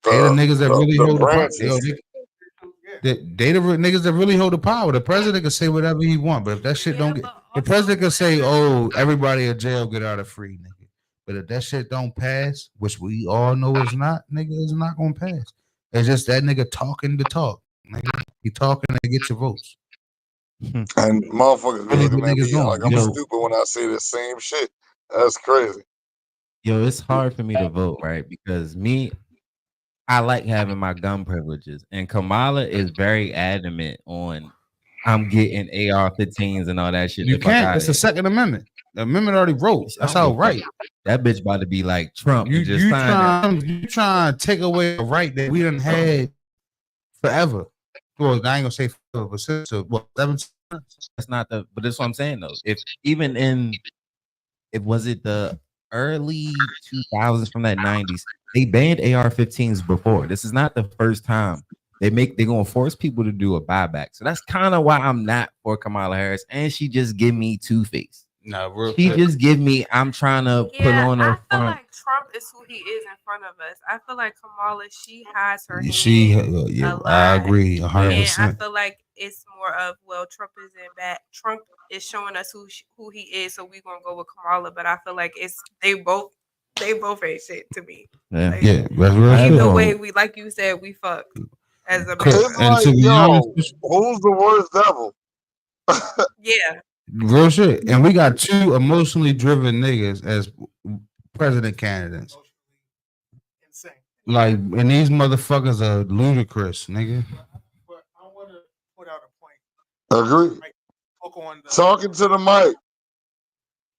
They the niggas that really hold the power. branches. They the niggas that really hold the power. The president can say whatever he want, but if that shit don't get, the president can say, "Oh, everybody in jail get out of free, nigga." But if that shit don't pass, which we all know is not, nigga, it's not gonna pass. It's just that nigga talking the talk, nigga. He talking to get your votes. And motherfuckers be What looking at niggas me like doing? I'm stupid when I say the same shit. That's crazy. yo, it's hard for me to vote, right? Because I like having my gun privileges, and Kamala is very adamant on I'm getting AR-15s and all that shit. You can't. It's the Second Amendment. The amendment already wrote. That's how right. That bitch about to be like Trump. You and just sign you trying to take away a right that we done had forever. Well, I ain't gonna say forever, but since what 17 months. That's not the. But that's what I'm saying though. If even in, it was it the early 2000s from that 90s, they banned AR-15s before. This is not the first time they're gonna force people to do a buyback. So that's kind of why I'm not for Kamala Harris. And she just give me two-face. No, real She quick. just give me. I'm trying to put on I a feel front. like Trump is who he is in front of us. I feel like Kamala, she has her hand Yeah, a lot. I agree, And 100%. I feel like it's more of, well, Trump is in bad. Trump is showing us who he is, so we're gonna go with Kamala. But I feel like they both ain't shit to me. Yeah, Like, Yeah, that's real either shit. way, we, like you said, we fucked as a It's And like, to be honest, who's the worst devil? Yeah. real shit. And we got two emotionally driven niggas as president candidates. Insane. Like, and these motherfuckers are ludicrous, nigga. But I want to put out a point. Agree. Mike spoke on the, Talking to the mic.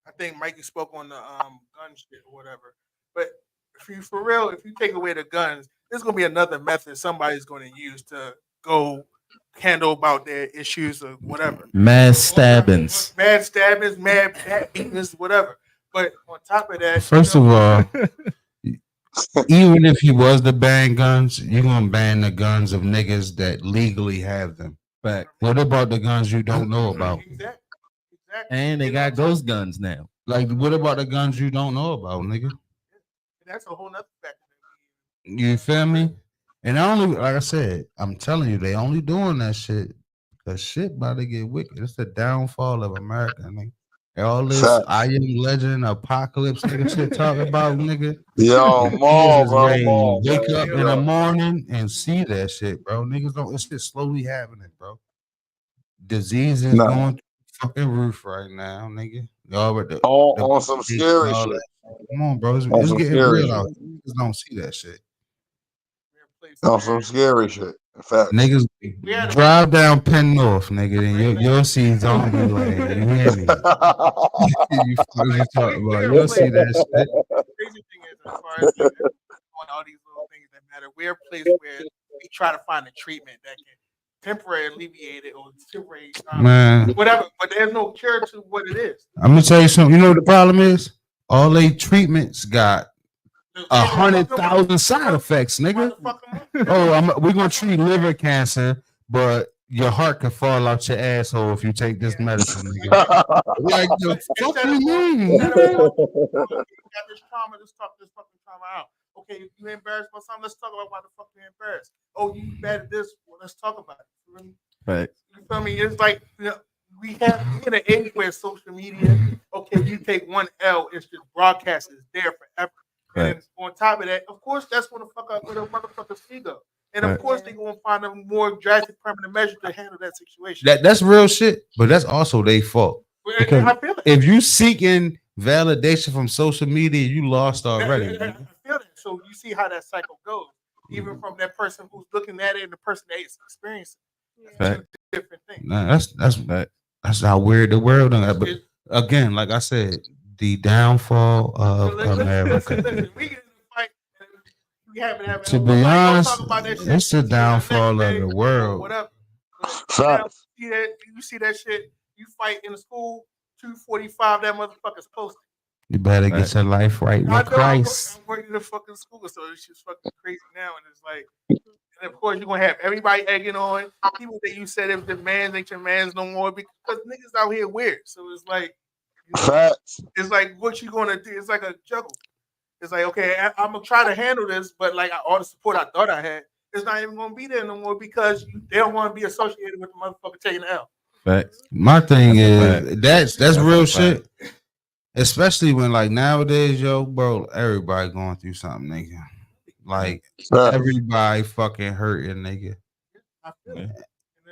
I think Mikey spoke on the gun shit or whatever. But if you for real, if you take away the guns, there's gonna be another method somebody's going to use to go handle about their issues or whatever. Mass stabbings. Mad stabbings, mad beatings, whatever. But on top of that, First of all, even if he was to ban guns, you're gonna ban the guns of niggas that legally have them. But what about the guns you don't know about? Exactly. And they got ghost guns now. Like, what about the guns you don't know about, nigga? That's a whole nother factor. You feel me? And I only, like I said, I'm telling you, they only doing that shit because shit about to get wicked. It's the downfall of America, nigga. All this I Am Legend, apocalypse, nigga, shit talking about, nigga. Yo, Niggas is bro, ready to wake man. up in the morning and see that shit, bro. Niggas don't, it's just slowly happening, bro. Disease is going through the fucking roof right now, nigga. On some scary shit. Come on, bro. It's getting real out here. Niggas don't see that shit. On some scary shit. In fact, Niggas drive down Penn North, nigga, and you'll see zombie land. You hear me? You talking about? You'll see that shit. The crazy thing is, as far as on all these little things that matter, we're a place where we try to find a treatment that can temporarily alleviate it or temporary, Man. whatever. But there's no cure to what it is. I'm gonna tell you something. You know what the problem is? All they treatments got 100,000 side effects, nigga. Oh, we're gonna treat liver cancer, but your heart can fall out your asshole if you take this medicine, nigga. Like, the fuck you mean? You got this trauma. Let's talk this fucking trauma out. Okay, you embarrassed about something? Let's talk about why the fuck you're embarrassed. Oh, you bad at this? Well, let's talk about it. Right. You feel me? It's like, you know, we have in an age where social media, okay, you take one L, it's just broadcast is there forever. Right. And on top of that, of course, that's going to fuck up with a motherfucker's ego. And of course, they're going to find a more drastic, permanent measure to handle that situation. That's real shit, but that's also their fault. Because if you seeking validation from social media, you lost already. I feel that. So you see how that cycle goes, even from that person who's looking at it and the person that is experiencing. That's two different things. Nah, that's how weird the world is. But again, like I said, the downfall of America. Listen, we get in a fight. We have To be honest, it's the downfall of the world. Whatever. Now, you see that shit. You fight in the school. 2:45. That motherfucker's posted. You better get your life right with Christ. I'm working in a fucking school, so it's just fucking crazy now. And it's like, and of course, you're gonna have everybody egging on people that you said if the mans ain't your mans no more because niggas out here weird. So it's like, it's like what you gonna do? It's like a juggle. It's like, okay, I'm gonna try to handle this, but like all the support I thought I had, it's not even gonna be there no more because they don't want to be associated with the motherfucker taking the L. Facts. My thing is that's real shit. Especially when like nowadays, yo, bro, everybody going through something, nigga. Like everybody fucking hurting, nigga. I feel it.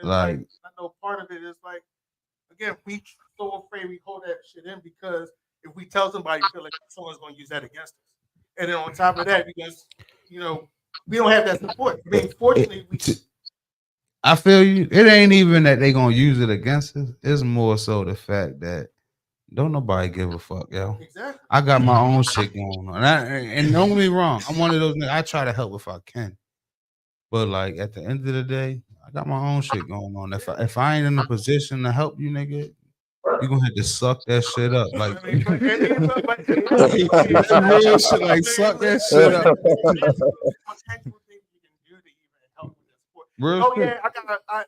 Like I know part of it is like, again, we so afraid we hold that shit in because if we tell somebody, we feel like someone's gonna use that against us. And then on top of that, because we don't have that support. I mean, fortunately, I feel you. It ain't even that they gonna use it against us. It's more so the fact that don't nobody give a fuck, yo. Exactly. I got my own shit going on, and don't get me wrong. I'm one of those niggas. I try to help if I can, but like at the end of the day, I got my own shit going on. If I ain't in a position to help you, nigga, you gonna have to suck that shit up. Like real shit, like suck that shit up. Oh yeah,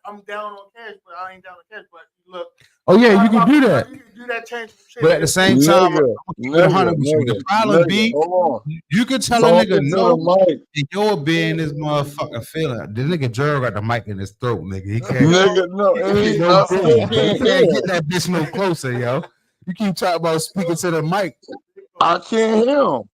I'm down on cash, but I ain't down on cash. But look, oh yeah, you can do that. You can do that change. But at the same time, the problem be you could tell a nigga no, and you'll be in this motherfucking feeling. The nigga Gerald got the mic in his throat, nigga. He can't. Nigga, no, he can't get that bitch no closer, yo. You keep talking about speaking to the mic. I can't hear him.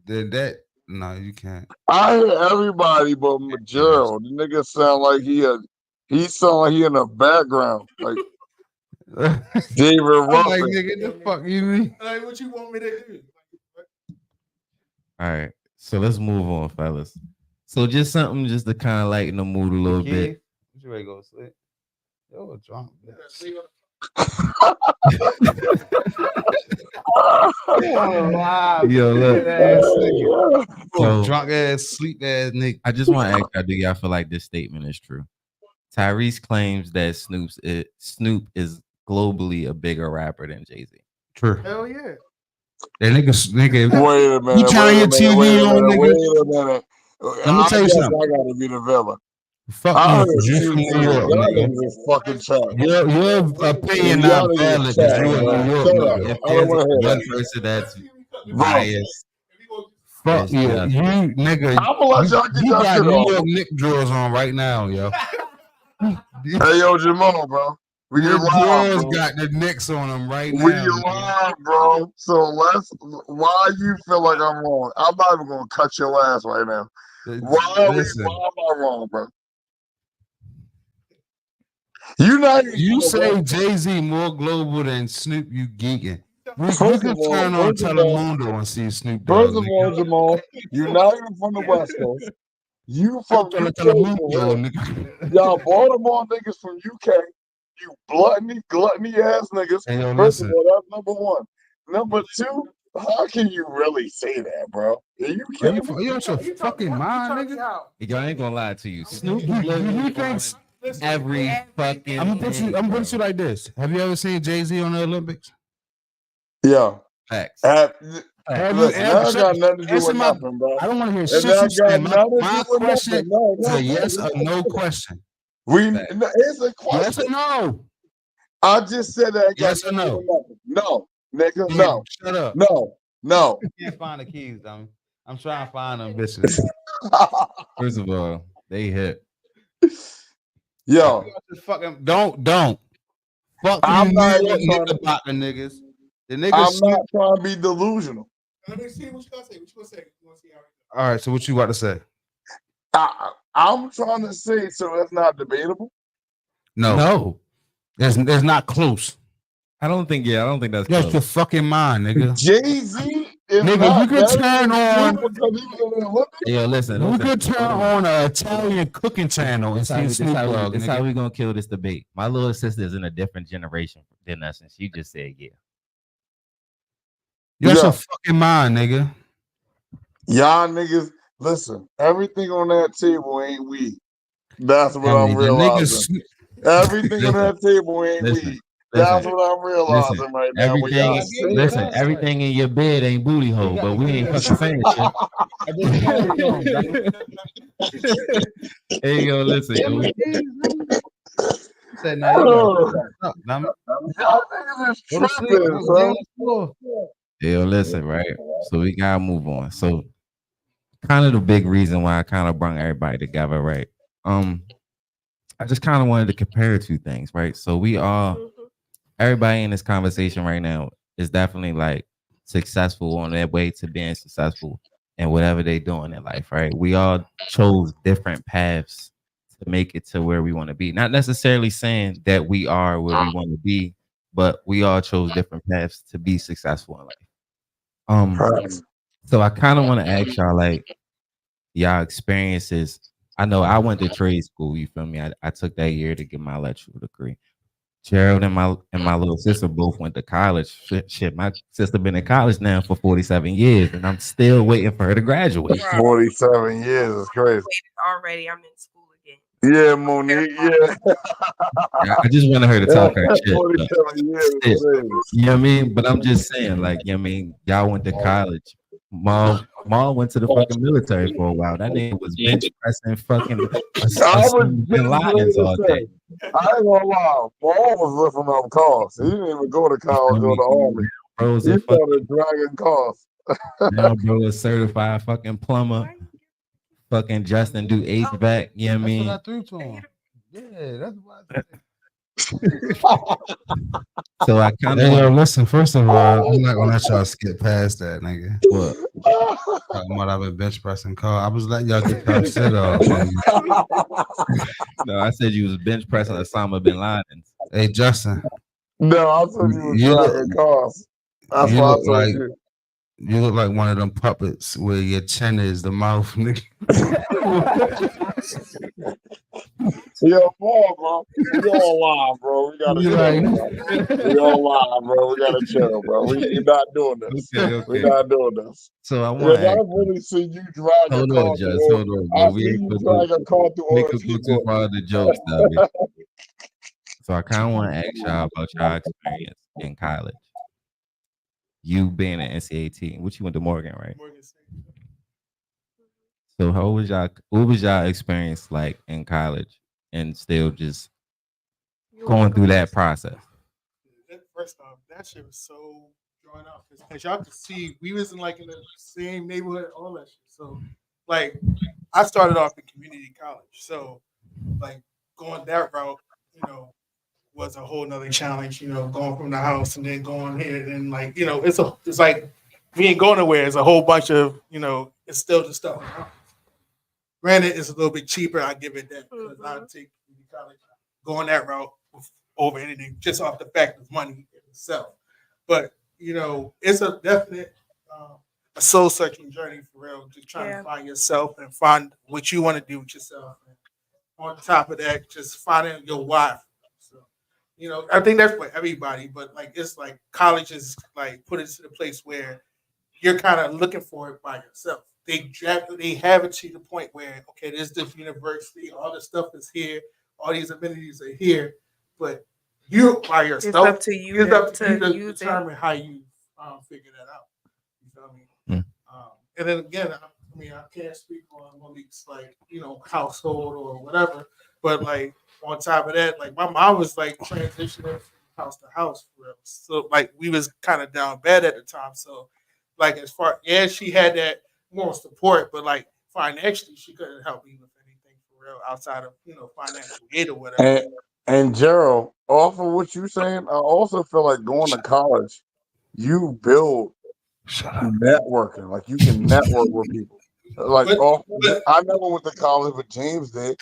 Then that. No, you can't. I hear everybody but Gerald. The nigga sound like he in the background. Like David Ruffin. Like, nigga, the fuck you mean? Like, what you want me to do? All right. So let's move on, fellas. So just something just to kind of lighten the mood a little bit. You ready to go to sleep? Yo, drunk. Yo, look. So, drunk ass, sleep ass nigga. I just want to ask y'all, do y'all feel like this statement is true? Tyrese claims that Snoop is globally a bigger rapper than Jay-Z. True. Hell yeah. That nigga. Wait a minute. You turn your TV on, nigga. Wait a minute. Let me tell you something. I gotta be the villain. Fuck you from New York, nigga. Fucking chat. Your opinion not valid. You in New York, If there's one person that's biased, fuck you, nigga. I'm gonna let y'all get you that got shit New off. York Nick drawers on right now, yo. Hey, yo, Jamal, bro. We get live, bro. Got the Knicks on them right now. We get live, bro. So why you feel like I'm wrong? I'm not even gonna cut your ass right now. Why am I wrong, bro? You say Jay-Z more global than Snoop, you geeking. You can turn on Telemundo and see Snoop Dogg. First of all, Jamal, you're not even from the West Coast. You from UK. Y'all Baltimore niggas from UK. You gluttony ass niggas. Hey, First of all, that's number one. Number two, how can you really say that, bro? Are you kidding me? You out your fucking mind, nigga? Yo, I ain't gonna lie to you. Snoop You think every fucking. I'm gonna put you like this. Have you ever seen Jay-Z on the Olympics? Yeah. Facts. Listen, that got nothing to do with nothing, bro. I don't want to hear shit you say. My question is a yes or no question. It's a question. Yes or no? I just said that. Yes or no? No, nigga, no. Shut up. No. You can't find the keys, dummy. I'm trying to find them bitches. First of all, they hit. Yo. Don't. Fuck I'm not about the niggas. The niggas. I'm not trying to be delusional. Let me see what you gonna say. What you gonna say? All right, so what you about to say? I'm trying to say so that's not debatable. No. It's not close. I don't think that's Yes, close. your fucking mind, nigga. Jay-Z is Nigga, not you can better turn than on. Snoop because he was in the Olympics. Hey, yo, listen. You could turn on an Italian cooking channel and see Snoop Dogg. That's how we gonna kill this debate. My little sister is in a different generation than us, and she just said, "Yeah." That's your fucking mind, nigga. Y'all niggas, listen. Everything on that table ain't weed. That's what I'm realizing. Everything on that table ain't weed. That's what I'm realizing right now. Everything in your bed ain't booty hole, but we ain't fucking saying shit. Hey, yo, listen. Said, now you Yo, listen, right? So we gotta move on. So, kind of the big reason why I kind of brought everybody together, right? I just kind of wanted to compare two things, right? So we all, everybody in this conversation right now is definitely like successful on their way to being successful in whatever they doing in life, right? We all chose different paths to make it to where we want to be. Not necessarily saying that we are where we want to be, but we all chose different paths to be successful in life. So I kind of want to ask y'all, like, y'all experiences. I know I went to trade school. You feel me? I took that year to get my electrical degree. Gerald and my little sister both went to college. Shit, my sister been in college now for 47 years, and I'm still waiting for her to graduate. 47 years is crazy. Already, I'm in school again. Yeah, Monique. Yeah. I just wanted her to talk her shit. 47 years. You know what I mean? But I'm just saying, like, you know what I mean? Y'all went to college. Maul went to the fucking military for a while. That nigga was bench pressing fucking Bin Ladens all day. I ain't gonna lie. Maul was lifting up cars. He didn't even go to college or the army. He started dragging cars. Now, bro, a certified fucking plumber. Fucking Justin do HVAC. You know what I mean? That's what I threw to him. Yeah, that's what I said. So I kind of listen. First of all, I'm not gonna let y'all skip past that, nigga. What? Talking about I've been bench pressing car. I was letting y'all get y'all shit off. No, I said you was bench pressing Osama Bin Laden. Hey, Justin. No, I said you was dragging cars. That's what I told you. You look like one of them puppets where your chin is the mouth, nigga. Yo, Paul, bro. We all live, bro. We gotta chill. We all live, bro. We gotta chill, bro. We're not doing this. Okay. We're not doing this. So I want to I've really seen you drag a car through. I've seen you drag a car through all the people. The jokes, though. So I kind of want to ask y'all about y'all experience in college. You being an NCAA team, which you went to Morgan, right? Morgan State. So what was y'all experience like in college and still just going through that process? First off, that shit was so drawn out. As y'all can see, we was in like in the same neighborhood, all that shit. So like I started off in community college. So like going that route, you know, was a whole nother challenge, you know, going from the house and then going here and like, you know, it's like we ain't going nowhere. It's a whole bunch of, you know, it's still just stuff around. Granted, it's a little bit cheaper. I give it that because I take community college going that route over anything just off the fact of money itself. But you know, it's a definite a soul searching journey for real. Just trying to find yourself and find what you want to do with yourself. And on top of that, just finding your why. So, you know, I think that's for everybody. But like, it's like college is like put it to the place where you're kind of looking for it by yourself. They have it to the point where okay, there's this university, all this stuff is here, all these amenities are here, but you by yourself. It's up to you. It's up to you to use determine how you figure that out. You feel me? And then again, I mean, I can't speak on Malik's like household or whatever, but like on top of that, like my mom was like transitioning from house to house for real. So like we was kind of down bad at the time. So like as far she had that more support, but like financially she couldn't help me with anything for real outside of financial aid or whatever. And Gerald, off of what you're saying, I also feel like going to college, you build networking. Like you can network with people. Like I never went to college, but James did.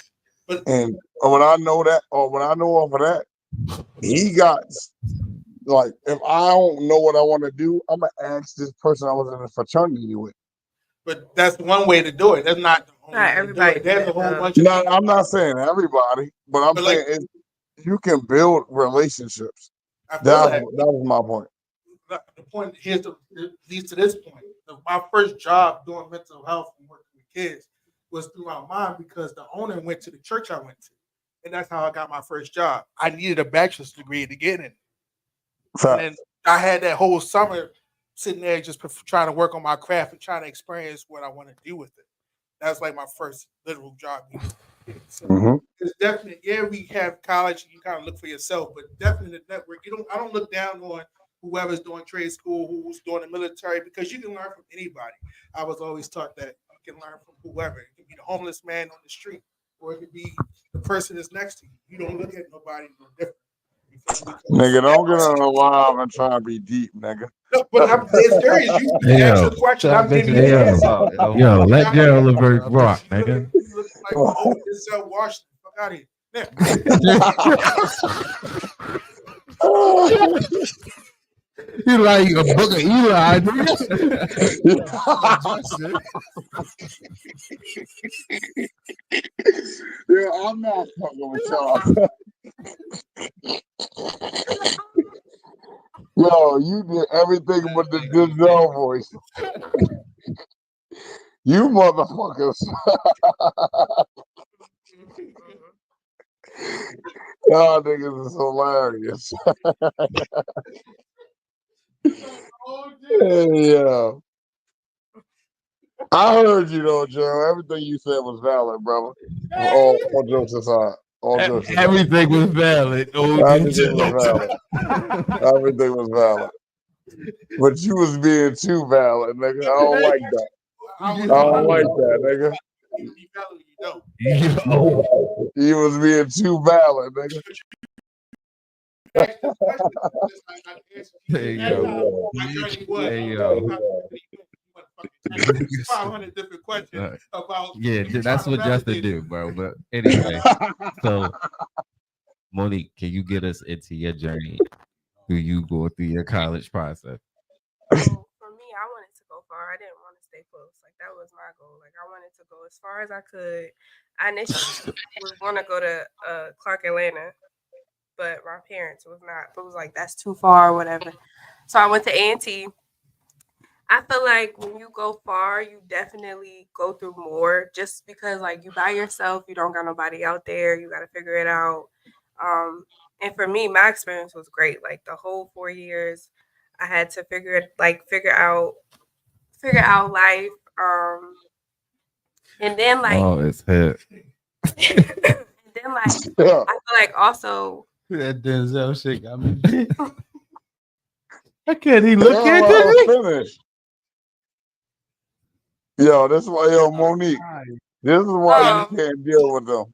And when I know off of that, he got like if I don't know what I want to do, I'm gonna ask this person I was in a fraternity with. But that's one way to do it. That's not the only Not way to do everybody it. There's do a whole that, bunch of No, people. I'm not saying everybody, but I'm But saying like, you can build relationships. I feel That that. was my point. The point here's leads to this point. My first job doing mental health and working with kids was through my mom because the owner went to the church I went to, and that's how I got my first job. I needed a bachelor's degree to get in, and then Facts. I had that whole summer sitting there just trying to work on my craft and trying to experience what I want to do with it. That's like my first literal job. So hmm it's definitely, yeah, we have college. You kind of look for yourself, but definitely the network. I don't look down on whoever's doing trade school, who's doing the military, because you can learn from anybody. I was always taught that you can learn from whoever. It could be the homeless man on the street, or it could be the person that's next to you. You don't look at nobody no different. You feel me? Because Nigga, don't get on the live and try to be deep, nigga. no, but I'm dead serious. You Hey ask yo, a question, Stop I'm giving bitching you the hey your ass answer. yo, out, yo. yo, let Gerald Levert You rock, look, nigga. you look like old Denzel Washington. Fuck out of here. You like a book of Eli, nigga. Yeah, I'm not fucking with y'all. Yo, you did everything but the Denzel voice. You motherfuckers. Y'all niggas is hilarious. Yeah. I heard you though, Joe. Everything you said was valid, brother. All jokes aside. All jokes aside. Everything was valid. Everything was valid. Everything was valid. But you was being too valid, nigga. I don't like that. I don't like that, nigga. Yo. You was being too valid, nigga. Hey yo. Hey yo. 500 different questions about. Yeah, that's what Justin do, bro. But anyway, so Monique, can you get us into your journey through you going through your college process? So for me, I wanted to go far. I didn't want to stay close. Like that was my goal. Like I wanted to go as far as I could. I initially was going to go to Clark, Atlanta, but my parents was not. It was like that's too far or whatever. So I went to A&T. I feel like when you go far, you definitely go through more just because like you by yourself, you don't got nobody out there, you got to figure it out. And for me, my experience was great. Like the whole 4 years, I had to figure out life. And then like Oh, it's hit. and then like Yeah. I feel like also That Denzel shit got me. I can't even look Yo, at let her it. finish. Yo, this is why, yo, Monique. This is why you um can't deal with them.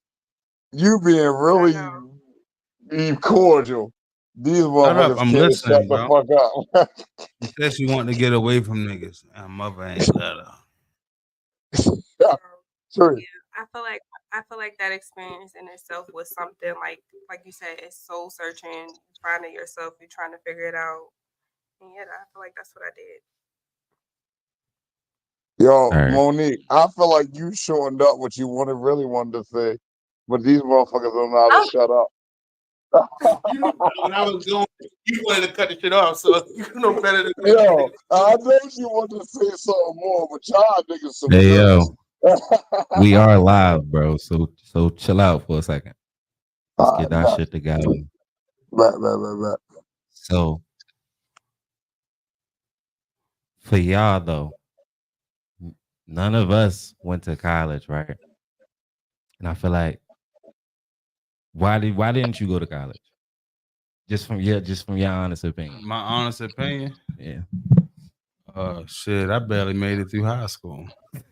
You being I really know. cordial. These Shut up. motherfuckers I'm can't shut listening, the bro. fuck up. She said she wanted to get away from niggas. And mother ain't let her. Yeah, Um, true. yeah, I feel like that experience in itself was something like you said, it's soul searching, finding yourself, you're trying to figure it out. And yeah, I feel like that's what I did. Yo, All right. Monique, I feel like you shortened up what you really wanted to say, but these motherfuckers don't know how to Oh, shut up. When I was going, you wanted to cut the shit off, so you know better than me. Yo, I know you wanted to say something more, but y'all niggas some Hey jerks. yo, we are live, bro. So chill out for a second. Let's get our Bet, shit together. bet. So for y'all though, none of us went to college, right? And I feel like why didn't you go to college? Just from your honest opinion. My honest opinion, Yeah. shit, I barely made it through high school.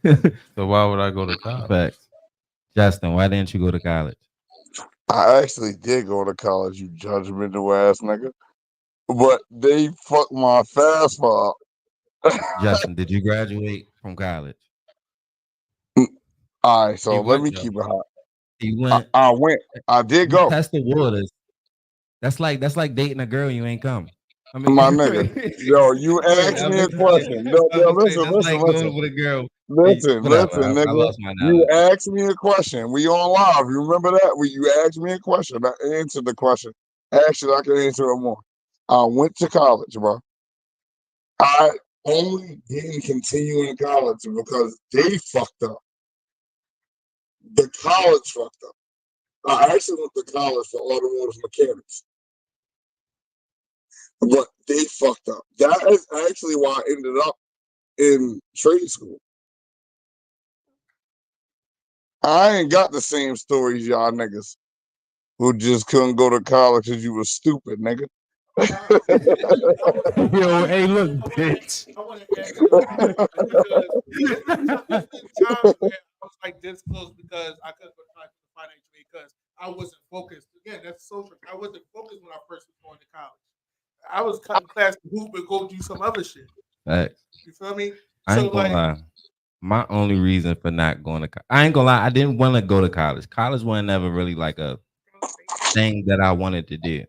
So why would I go to college? Facts. Justin, why didn't you go to college? I actually did go to college, you judgmental ass nigga. But they fucked my FAFSA up. Justin, did you graduate from college? All right, He so let went me though. keep it hot. You went. I went. I did You go. tested waters. That's like dating a girl you ain't come. I mean, My nigga. Yo, you asked me a question. No, I was yo, gonna say, listen, that's listen, like going listen. with a girl. Listen, Whatever. listen, I nigga. lost my You knowledge. asked me a question. We on live. You remember that? When you asked me a question, I answered the question. Actually, I can answer it more. I went to college, bro. I only didn't continue in college because they fucked up. The college fucked up. I actually went to college for automotive mechanics, but they fucked up. That is actually why I ended up in trade school. I ain't got the same stories y'all niggas who just couldn't go to college because you was stupid, nigga. Yo, hey, look, bitch. I want to add to the because there's been times where I was like this close because I couldn't go to financially because I wasn't focused. Again, that's social. I wasn't focused when I first was going to college. I was cutting class to hoop and go do some other shit. Facts. You feel me? I So ain't gonna like, lie. My only reason for not going to I ain't gonna lie, I didn't want to go to college. College wasn't never really like a thing that I wanted to do.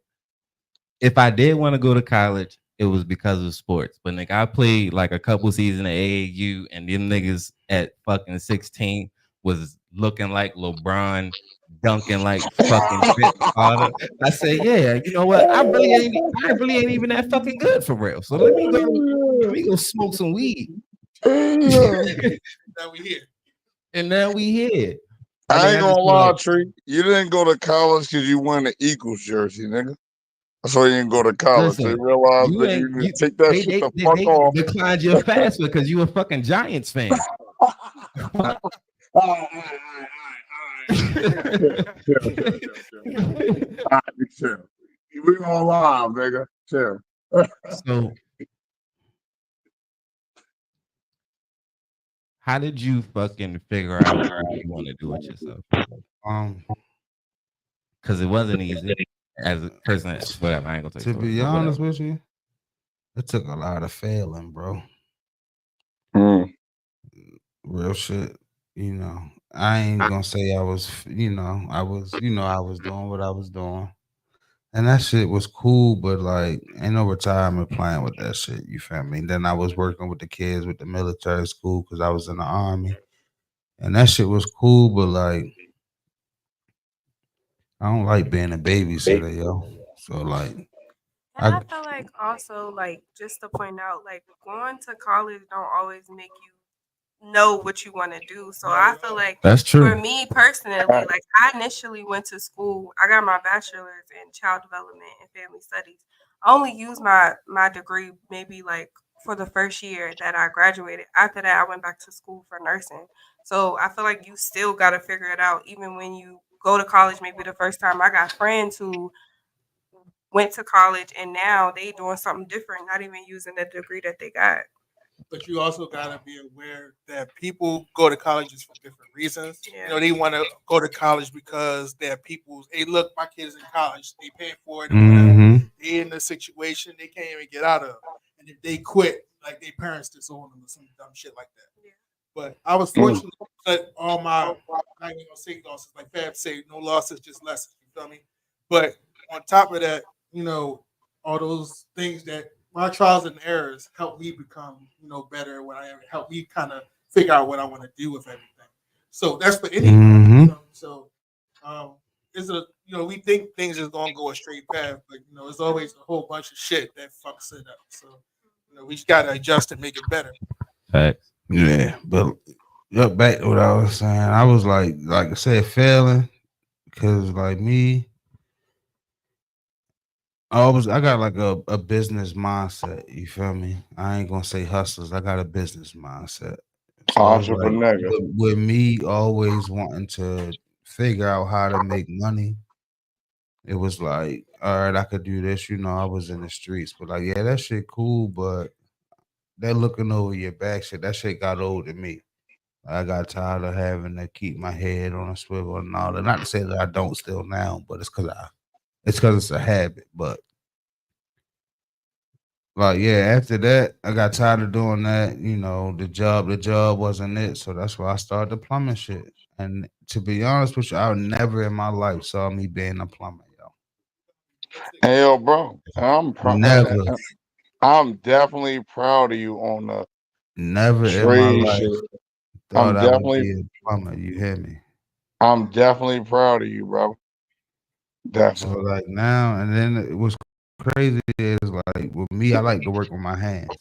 If I did want to go to college, it was because of sports. But nigga, I played like a couple seasons at AAU, and them niggas at fucking 16 was looking like LeBron, dunking like fucking Vince Carter. I said, yeah, you know what? I really ain't even that fucking good for real. So let me go smoke some weed. now we here. And now we here. I ain't gonna lie, like, Tree. You didn't go to college because you won the Eagles jersey, nigga. That's why you didn't go to college. listen, They realized you that ain't you need you to take that shit the fuck they off. declined your FAFSA because you a fucking Giants fan. All right, chill. We on live, nigga. Chill. So, how did you fucking figure out what you want to do with yourself? Because it wasn't easy as a person. Whatever, I ain't gonna take To be honest with you, it took a lot of failing, bro. Real shit. You know, I ain't gonna say I was, I was doing what I was doing. And that shit was cool, but like ain't no retirement plan with that shit. You feel me? Then I was working with the kids with the military school because I was in the army. And that shit was cool, but like I don't like being a babysitter, yo. So like And I feel like also like just to point out, like going to college don't always make you know what you want to do. So I feel like that's for true. me personally, like I initially went to school. I got my bachelor's in child development and family studies. I only used my degree maybe like for the first year that I graduated. After that, I went back to school for nursing. So I feel like you still got to figure it out, even when you go to college. Maybe the first time I got friends who went to college and now they doing something different, not even using the degree that they got. But you also gotta be aware that people go to colleges for different reasons. You know, they want to go to college because they're people's. Hey, look, my kids in college. They pay for it or whatever. They in a situation they can't even get out of, and if they quit, like their parents disown them or some dumb shit like that. But I was fortunate that all my, I ain't gonna say losses, like Fab say, no losses, just lessons. You feel me? But on top of that, all those things that my trials and errors helped me become, better when I helped me kind of figure out what I want to do with everything. So that's for anyone. So it's we think things is gonna go a straight path, but it's always a whole bunch of shit that fucks it up. So we just gotta adjust and make it better. Facts. Yeah, but look back to what I was saying. I was like I said, failing because like me, I got like a business mindset. You feel me? I ain't gonna say hustlers. I got a business mindset. So it's like with me always wanting to figure out how to make money. It was like, all right, I could do this. I was in the streets, but like, yeah, that shit cool, but that looking over your back shit, that shit got old to me. I got tired of having to keep my head on a swivel and all that. Not to say that I don't still now, but it's because it's a habit. But like, yeah, after that, I got tired of doing that. The job wasn't it. So that's why I started the plumbing shit. And to be honest with you, I never in my life saw me being a plumber, yo. Hey, yo, bro, I'm proud. Never. I'm definitely proud of you on the Never in my trade life shit. thought I would be a plumber. You hear me? I'm definitely proud of you, bro. So Definitely. like now, and then what's crazy is like with me, I like to work with my hands,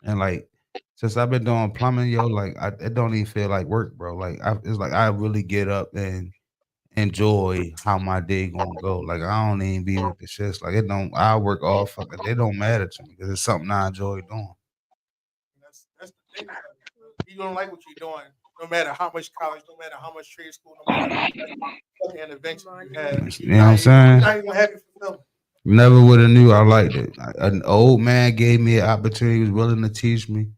and like since I've been doing plumbing, yo, like it don't even feel like work, bro. Like it's like I really get up and enjoy how my day gonna go. Like I don't even be with the shits. Like it don't. I work all fucking. It don't matter to me because it's something I enjoy doing. That's the thing about it. You don't like what you're doing, no matter how much college, no matter how much trade school, no matter how much fucking intervention you have. You know what I'm saying? You're not even gonna have it fulfillment. Never would have knew I liked it. An old man gave me an opportunity. He was willing to teach me.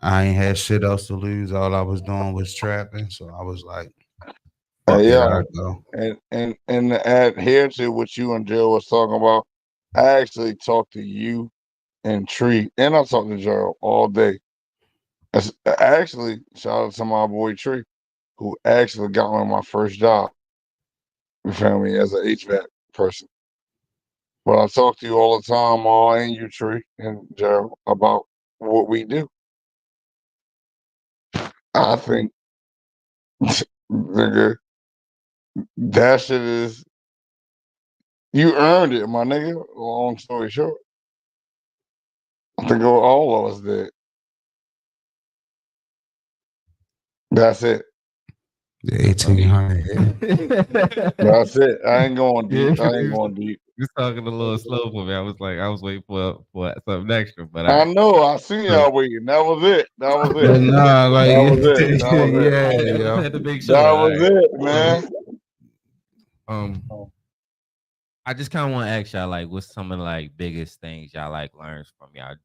I ain't had shit else to lose. All I was doing was trapping. So I was like, fuck it, Yeah, I go. and to adhere to what you and Jill was talking about, I actually talked to you and Tree, and I talked to Gerald all day. Actually, shout out to my boy Tree, who actually got me my first job. You feel me? As an HVAC person. But I talk to you all the time, all and you, Tree and Gerald, about what we do. I think, nigga, that shit is you earned it, my nigga. Long story short, I think all of us did. That's it. The 1800. That's it. I ain't going Yeah, deep. I ain't he was, going deep. he was talking a little slow for me. I was like, I was waiting for something extra, but I I. know. I seen So, y'all waiting. That was it. That was But it. nah, like That was it. That was it. yeah, I just yo. had to make sure. That All was right. it, man. Um, I just kind of want to ask y'all, like, what's some of the like biggest things y'all like learned from y'all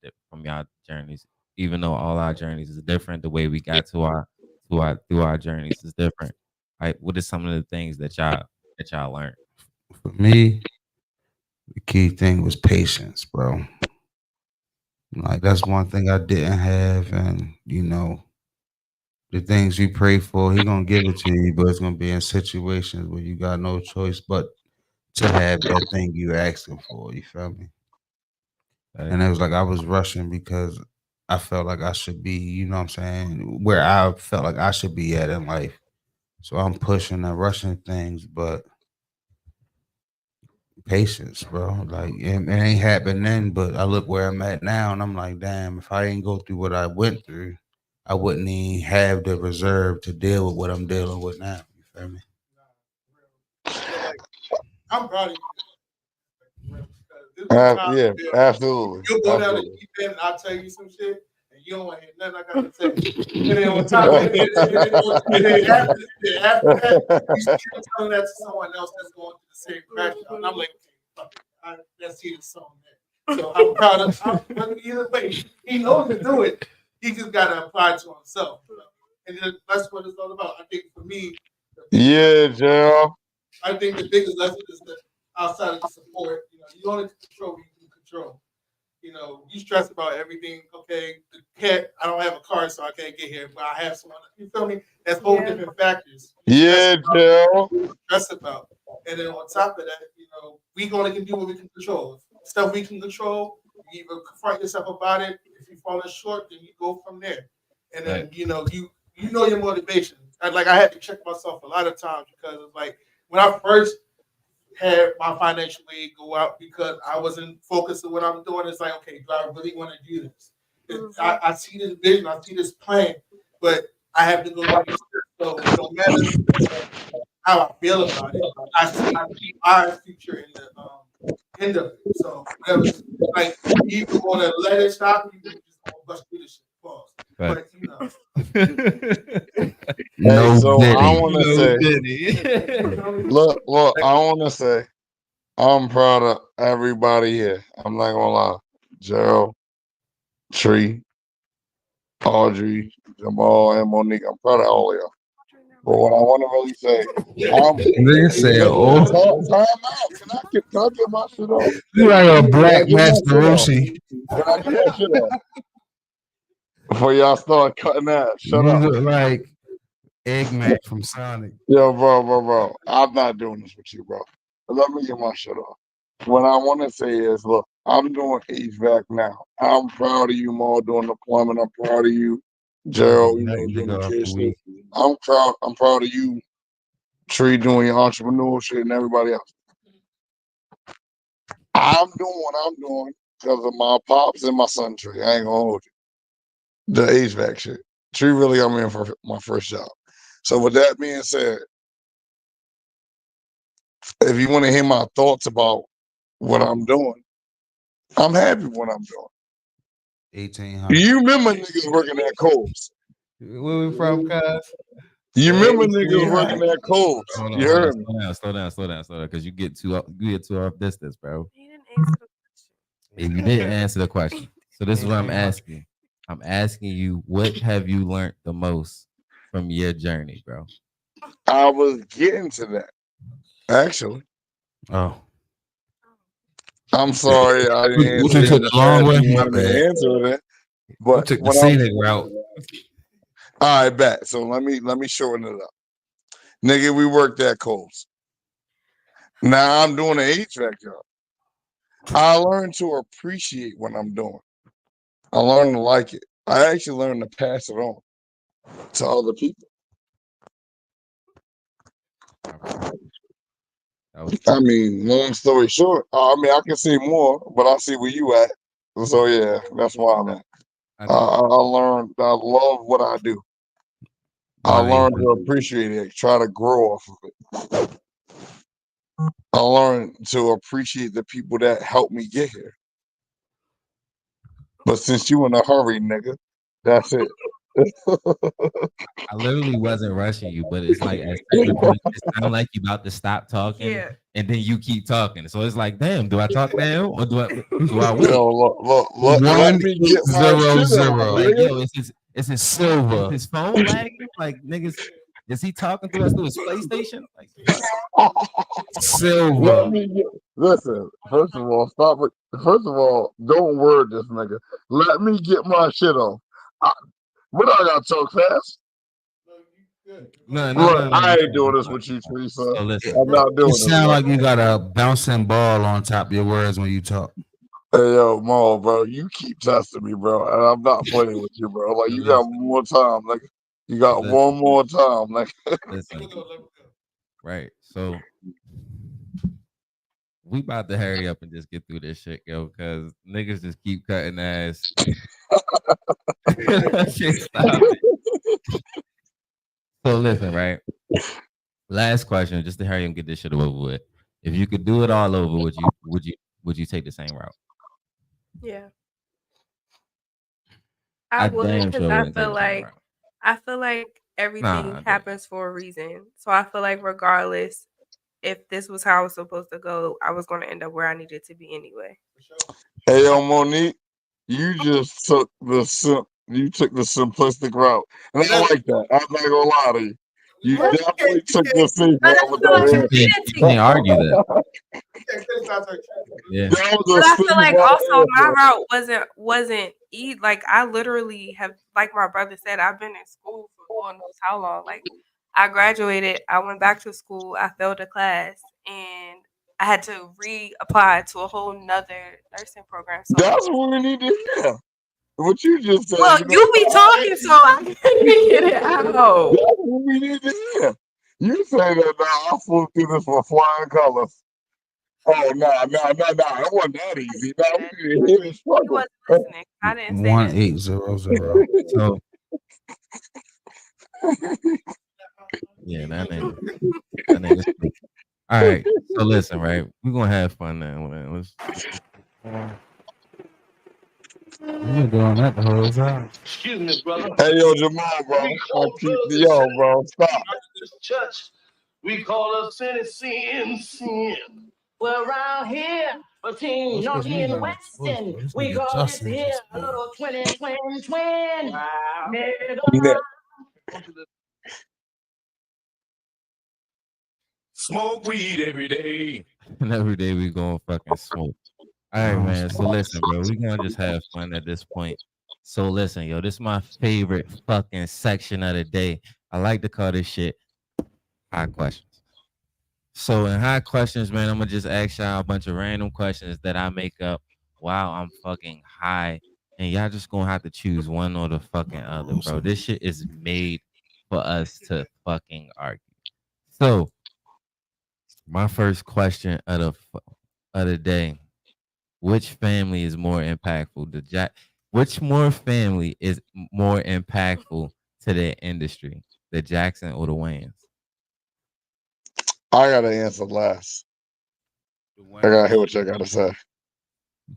journeys? Even though all our journeys is different, the way we got through our journeys is different. Like, what are some of the things that y'all learned? For me, the key thing was patience, bro. Like that's one thing I didn't have, and the things you pray for, he gonna give it to you, but it's gonna be in situations where you got no choice but to have that thing you asking for. You feel me? Like, And it was like I was rushing because I felt like I should be, you know what I'm saying, where I felt like I should be at in life. So I'm pushing and rushing things, but patience, bro. Like it ain't happening, but I look where I'm at now and I'm like, damn, if I ain't go through what I went through, I wouldn't even have the reserve to deal with what I'm dealing with now. You feel me? But like, I'm proud of you. There's been times Yeah, where absolutely. you'll go down the Absolutely. deep end and I'll tell you some shit and you don't want to hear nothing I got to say. And then on top of it, after that, you still telling that to someone else that's going through the same crash out. And I'm like, okay, fuck it. Let's see this song there. So I'm proud of but either way, he knows to do it. He just got to apply it to himself. And that's what it's all about. I think for me, Yeah, Gerald. I think the biggest lesson is that outside of the support, you only control what you can control. You stress about everything. Okay, the cat, I don't have a car, so I can't get here, but I have someone. You feel me? That's whole different factors. Yeah, Gerald. Stress about. And then on top of that, we only can do what we can control. Stuff we can control, you either confront yourself about it. If you're falling short, then you go from there. And then you know your motivation. I had to check myself a lot of times because it's like when I first had my financial aid go out because I wasn't focused on what I'm doing. It's like, okay, do I really want to do this? I see this vision, I see this plan, but I have to go through these steps. So no matter how I feel about it, I see our future in the end of it. So whatever's like, you either want to let it stop, you just want to bust through this shit. Pause. right. Hey, No so I diddy. want to say, look, I want to say, I'm proud of everybody here. I'm not gonna lie, Gerald, Tree, Audrey, Jamal, and Monique. I'm proud of all of y'all. But what I want to really say, Nigga said, oh, time out. Can I get my shit off? you like a Can I black get my shit off? Masteroshi. Can I get my shit off? Before y'all start cutting that, shut You up. look like Eggman from Sonic. Yo, bro. I'm not doing this with you, bro. Let me get my shit off. What I want to say is, look, I'm doing HVAC now. I'm proud of you, Maul, doing the plumbing. I'm proud of you, Gerald, That doing the nigga off kid the shit. week. I'm proud of you, Tree, doing your entrepreneurial shit and everybody else. I'm doing what I'm doing because of my pops and my son Tree. I ain't gonna hold you. The HVAC shit. Tree really got me in for my first job. So with that being said, if you want to hear my thoughts about what I'm doing, I'm happy with what I'm doing. 1800. You remember niggas working at Coles? Where we from, cuz? You remember niggas 1800. working at Coles? Hold You on, heard me? slow down, because you get too off distance, bro. He didn't answer the question. If you didn't answer the question, so this is what I'm asking. I'm asking you, what have you learned the most from your journey, bro? I was getting to that. Actually, Oh. I'm sorry I didn't You answer it took as the long fast way? as you My wanted me bad. to answer it. You But took the when I'm scenic route. all right, bet. So let me shorten it up. Nigga, we worked at Coles. Now I'm doing an HVAC job. I learned to appreciate what I'm doing. I learned to like it. I actually learned to pass it on to other people. I mean, long story short, I mean, I can see more, but I see where you at. So yeah, that's why I'm at. I learned, I love what I do. I learned to appreciate it, try to grow off of it. I learned to appreciate the people that helped me get here. But since you in a hurry, nigga, that's it. I literally wasn't rushing you, but it's like at certain points, it sounds like you about to stop talking, Yeah. and then you keep talking. So it's like, damn, do I talk now or do I wait? Yo, let me get my shit off, 1-800. Like, nigga. yo, is his silver? His phone lagging? Like, niggas, is he talking through us through his PlayStation? Like, Let Silver. me get. Listen. First of all, stop it. First of all, don't word this nigga. Let me get my shit off. What I got to talk fast? no. Look, I ain't doing this with you, Tree, son. So listen, I'm not You doing this, sound bro. like you got a bouncing ball on top of your words when you talk. Hey, yo, Mo, bro, you keep testing me, bro, and I'm not playing with you, bro. Like, you got listen, one more time, nigga. You got listen, one more time, nigga. listen. Right. So we about to hurry up and just get through this shit, yo, because niggas just keep cutting ass. Shit, stop it. So listen, right? Last question, just to hurry and get this shit over with. If you could do it all over, would you take the same route? Yeah. I would, damn because sure wouldn't take the same route. I feel like everything Nah, happens for a reason. So I feel like regardless if this was how I was supposed to go, I was going to end up where I needed to be anyway. Hey, yo, Monique, you just took the simplistic route, and I like that. I'm not gonna lie to you. You But definitely took the safe I route with feel like that You answer. can't argue that. Yeah. That But was a I feel like safe also my answer. route wasn't like I literally have, like my brother said, I've been in school for Lord knows how long. Like I graduated, I went back to school, I failed a class, and I had to reapply to a whole nother nursing program. So That's what we need to hear. What you just said, look, you know, you be talking, so I can't even get it out. that's what we need to hear. You say that now, I flew through this for flying colors. Oh, no, it wasn't that easy. No, That we need to hear the he struggle. wasn't listening. I didn't say that. 1800. So yeah, that nigga. All right. So listen, right? We're gonna have fun now, man. You've been doing that the whole time. Excuse me, brother. Hey, yo, Jamal, bro. We call Yo, bro, stop. this church. We call us sin. Well, around here, between That's because North we and not West, supposed and to. This we nigga call this Justin here just a been. little twin. Wow. Yeah. Smoke weed every day. And every day we gonna fucking smoke. All right, man. So listen, bro, we gonna just have fun at this point. So listen, yo, this is my favorite fucking section of the day. I like to call this shit hot questions. So in hot questions, man, I'm gonna just ask y'all a bunch of random questions that I make up while I'm fucking high, and y'all just gonna have to choose one or the fucking other, bro. This shit is made for us to fucking argue. So, my first question of the day: which family is more impactful? Which more family is more impactful to their industry, the Jackson or the Wayans? I gotta answer last. I gotta hear what y'all gotta say.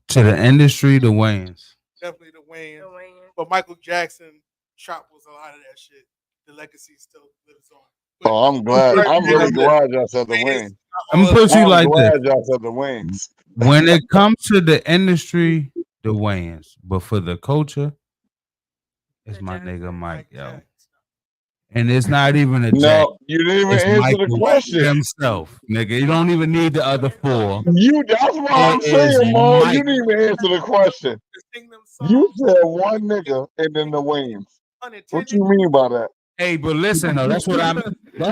To the industry, the Wayans. Definitely the Wayne. The Wayans. But Michael Jackson shop was a lot of that shit. The legacy still lives on. Oh, I'm glad. I'm really glad y'all said the wings. I'm gonna put you I'm like this. glad y'all said the wings. When it comes to the industry, the Wayans. But for the culture, it's my nigga Mike, yo. And it's not even a Jack. No, you didn't even It's answer Michael the question. himself, nigga. You don't even need the other four. That's what I'm It is saying, Mo. Mike. You didn't even answer the question. You said one nigga and then the wings. What you mean by that? Hey, but listen though, that's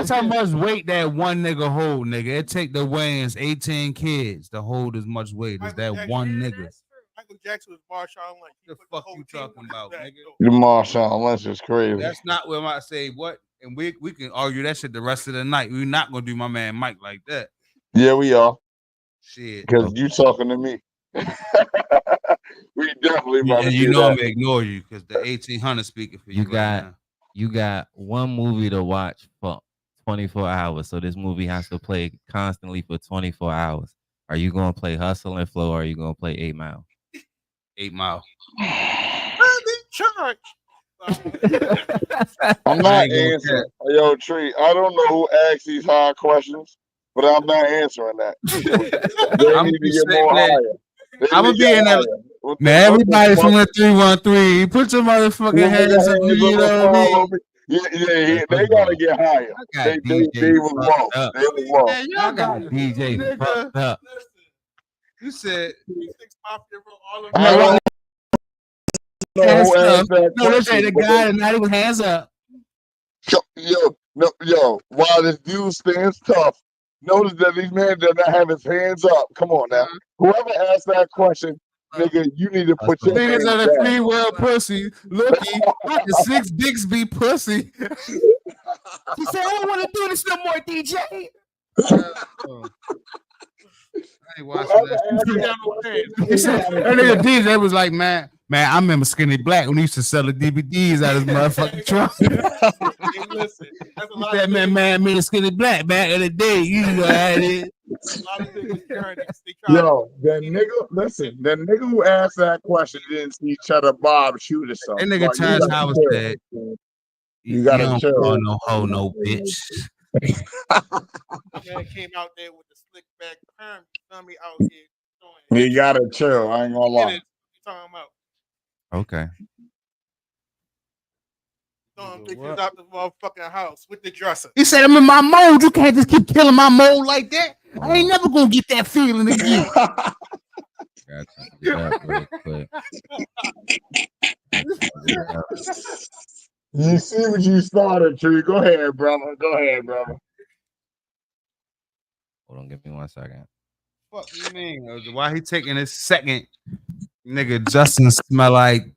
how much weight that one nigga hold, nigga. It take the Wayans 18 kids to hold as much weight as that one nigga. Michael Jackson was Marshawn Lynch. The fuck you talking about, nigga? The Marshawn Lynch is crazy. That's not what I say. What? And we can argue that shit the rest of the night. We're not gonna do my man Mike like that. Yeah, we are. Shit. Because you talking to me. We definitely about to And you do know that. I'm gonna ignore you because the 1800 speaking for you. You got one movie to watch for 24 hours. So this movie has to play constantly for 24 hours. Are you gonna play Hustle and Flow or are you gonna play 8 Mile? 8 Mile. I'm not answering. Yo, Tree, I don't know who asked these hard questions, but I'm not answering that. They need to get more higher. I'm gonna be in there. Man, everybody from the 313, put your motherfucking hands up. You know what I mean? Yeah, they gotta get higher. They was low. They was low. Man, y'all got DJ fucked up. You said I don't know who asked that no, this ain't question. the guy that not even hands up. Yo, while this dude stands tough, notice that these men does not have his hands up. Come on now. Whoever asked that question, nigga, you need to put your hands Niggas are the down. free world pussy. Looky, not the 6 dicks be pussy. He said, I don't want to do this no more, DJ. I ain't watching that. He said, that nigga DJ was like, man, I remember Skinny Black when he used to sell the DVDs out of his motherfucking trunk. He said, man, me and Skinny Black back in the day, you know how it is. Yo, that nigga who asked that question didn't see Cheddar Bob shoot or something. That nigga Terrence Howard said, you gotta chill. Call no hoe, no bitch. Man came out there with the slick back perm. Me out here. You gotta chill. I ain't gonna lie. What you talking about? Okay. Throwing pictures out the motherfucking house with the dresser. He said, I'm in my mode. You can't just keep killing my mode like that. I ain't never gonna get that feeling again. You see what you started, Tree. Go ahead, brother. Hold on, give me 1 second. Fuck you mean? Why he taking his second? Nigga, Justin smell like.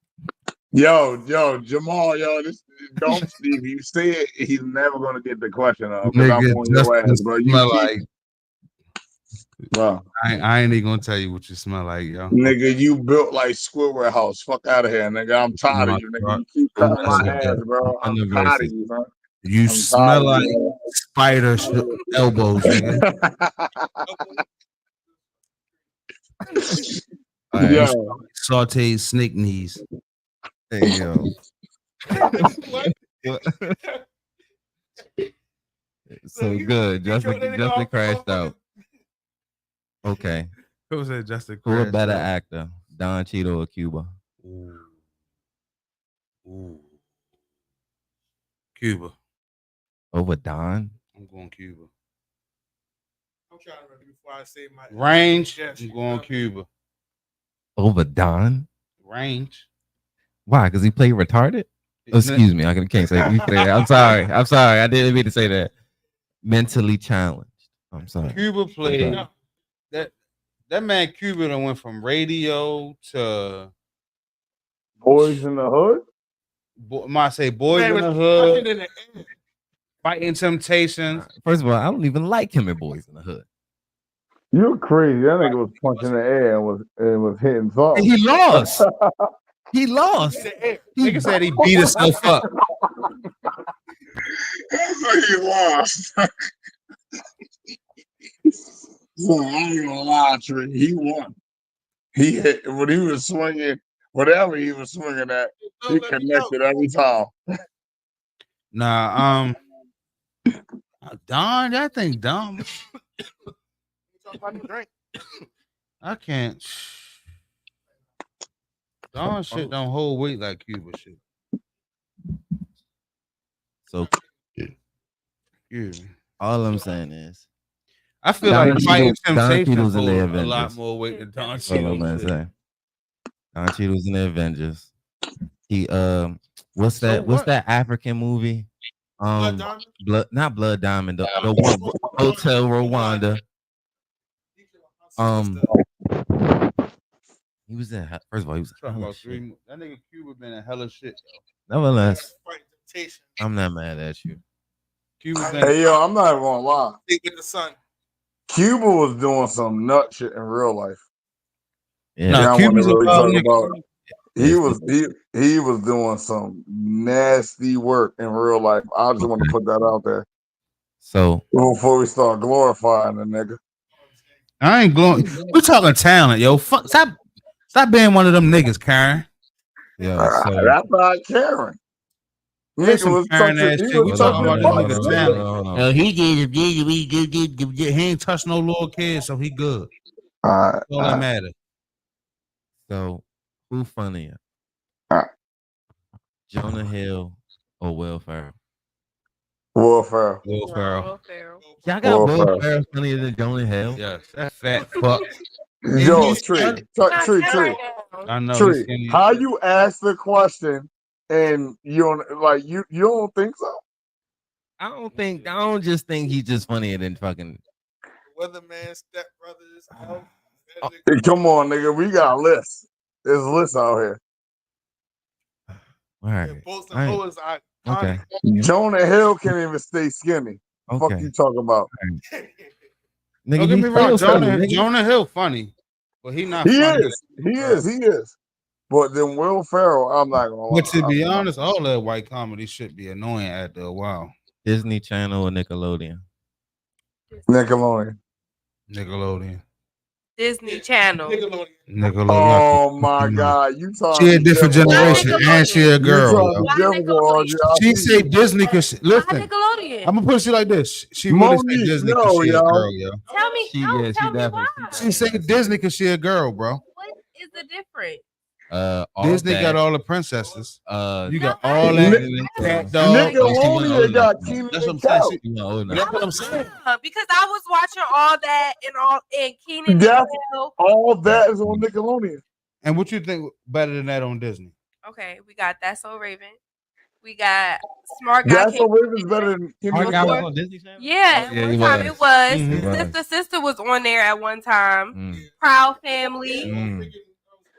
Yo, Jamal, this don't Steve. You say it, he's never gonna get the question of because I'm on your ass, bro. You smell keep, like. Bro, I ain't even gonna tell you what you smell like, yo. Nigga, you built like Squidward House. Fuck out of here, nigga. I'm tired of you, nigga. You keep cutting my ass, bro. I'm tired of you, bro. You smell like spider elbows, nigga. Yo, sauteed snake knees. Hey yo. So good. Justin crashed out. Okay. Who said Justin Who a crashed better out? actor? Don Cheadle or Cuba? Ooh. Cuba. Over Don? I'm going Cuba. I'm trying to remember before I say my Range. I'm going Cuba. Over Don? Range. Why? Because he played retarded? Oh, excuse me. I can't say that. I'm sorry. I didn't mean to say that. Mentally challenged. I'm sorry. Cuba played that That man Cuba done went from radio to Boys in the Hood. Boys Man in was the punching Hood, in the air. Fighting Temptations. First of all, I don't even like him in Boys in the Hood. You're crazy. That nigga was punching the air and was hitting And something. he lost. He lost. In the air. Nigga said he beat himself up. He lost. Well, I ain't gonna lie, Trey. He won. He hit when he was swinging, whatever he was swinging at, he connected every time. Nah, Don, that thing dumb. Talk about the drink. I can't. Don shit don't hold weight like Cuba shit. So Yeah. all I'm saying is, I feel Don like Fighting Cheadle- Don Temptations Cheadle's in the hold a lot Avengers. more weight than Don that's all I'm Cheadle. gonna shit. say. Don Cheadle's in the Avengers. He what's So that? What's what? that African movie? Blood Diamond? Not Blood Diamond. The one Hotel Rwanda. He was in. First of all, he was. Talking hella about shit. that nigga Cuba been in hella shit. Nevertheless, Fighting Temptation. I'm not mad at you. Cuba been. Hey yo, I'm not gonna lie. Sleep with the sun. Cuba was doing some nut shit in real life. Yeah. Nah, Yeah, I want Cuba's to a really wild talk nigga. about it. He was doing some nasty work in real life. I just want to put that out there So before we start glorifying the nigga. I ain't glowing. We talking talent, yo. Fuck, stop being one of them niggas, Karen. yeah. Ah, So that's not caring. There's Nigga some was Karen touching. ass He shit. We was talking touching about butts. this nigga Nigga. talent. He ain't touched no little kids, so he good. All right, That's all that matters. So who funnier, all right. Jonah Hill or Will Ferrell? Will Ferrell. Will Ferrell. Will Ferrell. Y'all got Will Will Ferrell. Ferrell funnier than Jonah Hill? Yes, that fat fuck. Yo, Tree. Tree. I know. He's Tree. skinny. How you ask the question and you don't like you don't think so? I don't just think he's just funnier than fucking. Weatherman, Step Brothers. Hey, come on, nigga. We got lists. There's lists out here. All right. Both All right. Hoes are Okay. Jonah Hill can't even stay skinny. Fuck Okay. you talking about? Nigga, Don't get he me wrong. fell funny, nigga. Jonah Hill funny, but he not He funny. is. He is. But then Will Ferrell, I'm not gonna lie. But to be honest, all that white comedy should be annoying after a while. Disney Channel or Nickelodeon? Nickelodeon. Disney Channel. Nickelodeon. Oh my God, you talking? She a different generation, and she a girl. yo. She say Disney because listen. Nickelodeon. I'm gonna put it like this. She really say Monique, Disney no, because she a yo. girl, yo. Tell me, She tell me why. She say Disney because she a girl, bro. What is the difference? All Disney that, got all the princesses. You got No, all I- that cat dog. Nickelodeon got Keenan That's what I'm and saying. Kel. That's what I'm saying. Because I was watching all that and Keenan and That's Kel. all that is on Nickelodeon. And what you think better than that on Disney? Okay, we got That's So Raven. We got Smart Guy. That's so Raven's better than Keenan and Kel. Disney Channel? Yeah, Yeah, at he one time was. it was. Mhm. Sister was on there at one time. Mm. Proud Family.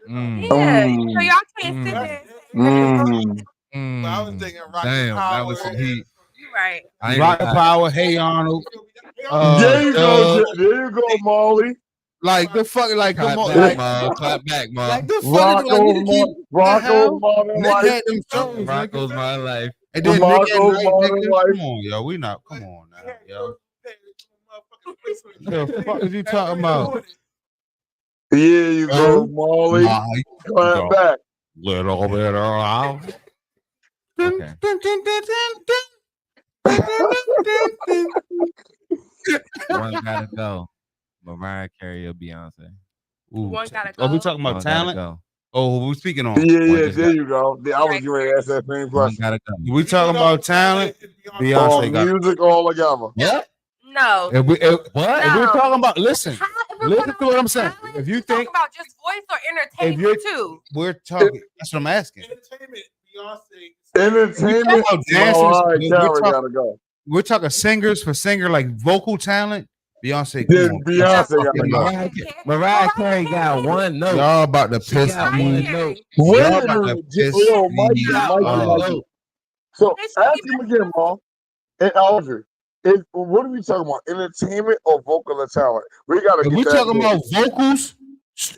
Yeah, so y'all can't sit there. But I was thinking Rocket Damn, Power. that was some heat. You right. Rocket Power, Hey Arnold. There you go. There you go, Molly. Like the fuck, like Clap come on, back, like, Mom. Clap back, Mom. like the fuck, like you keep Rocco's Modern Nick Life. had them shows, Rocco's nigga. My Life. And then Nick Rocco's at Night, Modern nigga. Life. Come on, yo, we not. Come on now, yo. The fuck is you talking about? Yeah, you go, Molly. Clap back. Little bit of okay. One gotta go. Mariah Carey or Beyonce? Ooh, One gotta oh, we go. talking One about gotta talent? go. Oh, we speaking on. Yeah, just there you go. I was getting ready to ask that same One question. gotta go. We talking about talent? Or Beyonce got. music all together. What? No. If we, if No. we're talking about, listen, How- if we're listen talking to what I'm about saying. talent, If you we think talk about just voice or you're- entertainment too. we're talking, that's what I'm asking. Entertainment, Beyonce. Entertainment. about dancers, All right, we're Carrie talking- gotta go. We're talking singers for singer, like vocal talent. Beyonce, Then come on. Beyonce gotta go. Mariah Carey got one note. Y'all about to She piss got me. one note. Wait Y'all a about to minute, piss yo, me got one off. note. So It should ask be him again, Mom. And Audrey, what are we talking about? Entertainment or vocal talent? We gotta If get we that. talking about vocals,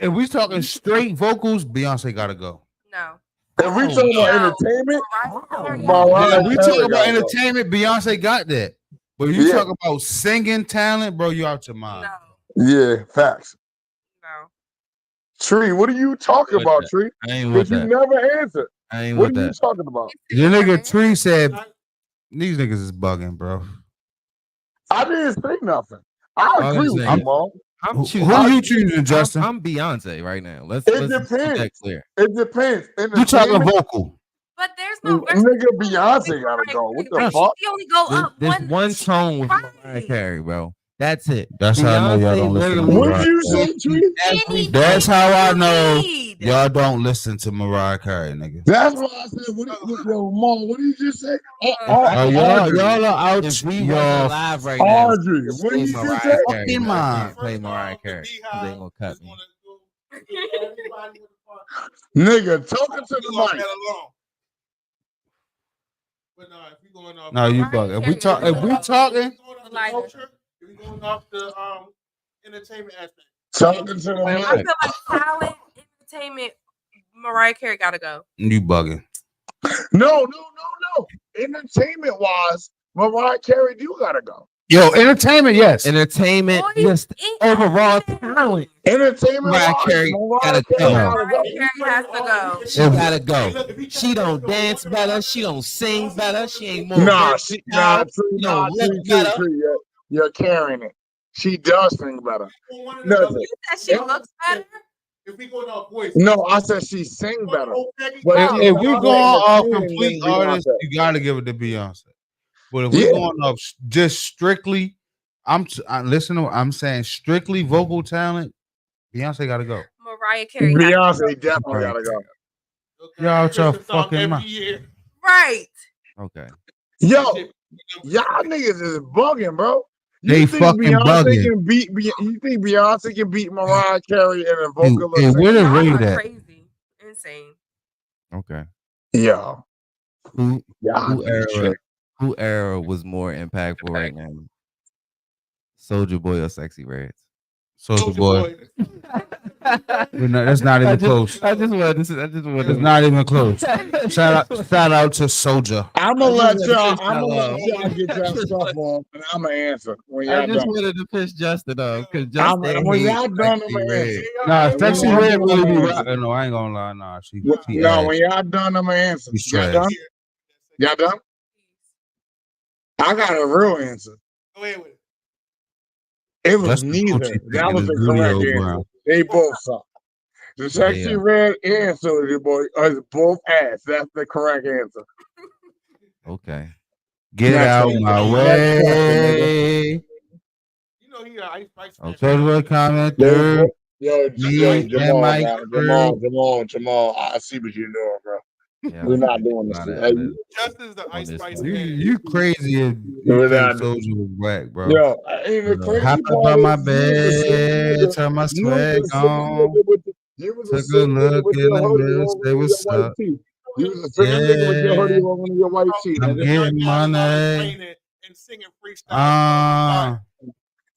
if we talking straight vocals, Beyonce gotta go. No. If we talking about No. entertainment, Mariah Mariah If we Carey talking about gotta go. entertainment, Beyonce got that. But if you Yeah. talking about singing talent, bro, you out your mind. No. Yeah, facts. No. Tree, what are you talking With about, that. Tree? I ain't Because with you that. never answered. I ain't What with are you that. talking about? Your nigga Right. Tree said these niggas is bugging, bro. I didn't say nothing. I I'm agree with saying- you, Mom. I'm Who choosing. you choosing, Justin? I'm Beyonce right now. Let's It get that depends. clear. It depends. You talking Entertainment, vocal? But there's no nigga, Beyonce gotta go. What the right? fuck? She only go up There's one. one tone with Right. Mariah Carey, bro. That's it. That's how I know y'all Beyonce don't listen to literally- What Mariah did you Carey. say, Tree? Anything That's how I you know need. y'all don't listen to Mariah Carey, nigga. That's why I said, yo, Mom, what did you just say? Oh, y'all are out If we your wasn't live right now, Audrey, what did you just Mariah say? Carey. fucking I mind. can't play Mariah Carey. 'Cause they gonna cut me. Nigga, talking to the mic. But no, if we going off, No, you Mariah bug. If we Carey talk, is if we going talking, going off Like- the culture, if we going off the entertainment aspect. Talking to the I mic. feel like talent, entertainment, Mariah Carey gotta go. you bugging. No. Entertainment wise, Mariah Carey do gotta go. Yo, entertainment, yes. Entertainment, Boy, just ain't overall nothing. talent. Entertainment Mariah wise, Carey Mariah gotta Carey go. gotta Mariah go. Carey has to go. She gotta go. She don't dance better. She don't sing better. She ain't more. Nah, versatile. Tree, She don't look better. You're carrying it. She does sing better. Listen, You said she looks better. If we going off voice, no, I said she sing better. But Oh. If we going off singing, complete then artists, Beyonce. you gotta give it to Beyonce. But if we Yeah. going off just strictly, I'm saying strictly vocal talent, Beyonce gotta go. Mariah Carey has to Beyonce definitely Mariah gotta go. Y'all out your fucking mind. go. Right. Okay. Yo, y'all niggas is bugging, bro. They fucking bugging. You think Beyonce can beat Mariah Carey in a vocal? Hey, where the Y'all rate are at? crazy. Insane. Okay. Yeah. Who Y'all who era was more impactful right now? Soulja Boy or Sexy Reds? Soulja Boy. That's not even close. I just wanted to. It's not even close. Shout out to Soulja. I'm gonna let y'all get your stuff on, and I'm gonna answer when I y'all just done. wanted to piss Justin off because Justin When hates y'all done, I'm Sexy gonna Red. answer. Nah, When Sexy y'all Red done, really I'm be gonna answer. rocking. No, I ain't gonna lie. Nah, she No, ass. when y'all done, I'm gonna answer. She's Y'all trash. done? Y'all done? I got a real answer. Wait. It was Justin neither. Coochie That was thinking the it's correct Julio answer. Brown. They both suck. The Sexy Yeah. Red and Soulja Boy are both ass. That's the correct answer. Okay. Get Next out answer. my Next question, nigga. way. You know he got Ice Spice. Okay. Soulja Boy comment Yo, third. yo, Me Jamal, and Mike man. Jamal. I see what you're doing, bro. Yeah, We're not doing this. not shit. at Hey, this- Justin's the on Ice this Spice one. man. You crazy if you We're think not- Soulja was whack, bro. Yo, and the crazy Hop part up on my is you was the same bed, turn my You was swag the same on. nigga with the you was the Took a same nigga look with in your the hoodie mirror, rolling say in your what's white up. tee. You was the same nigga with your hoodie Yeah. rolling in your white tee, I'm nigga. getting money. And singing freestyle.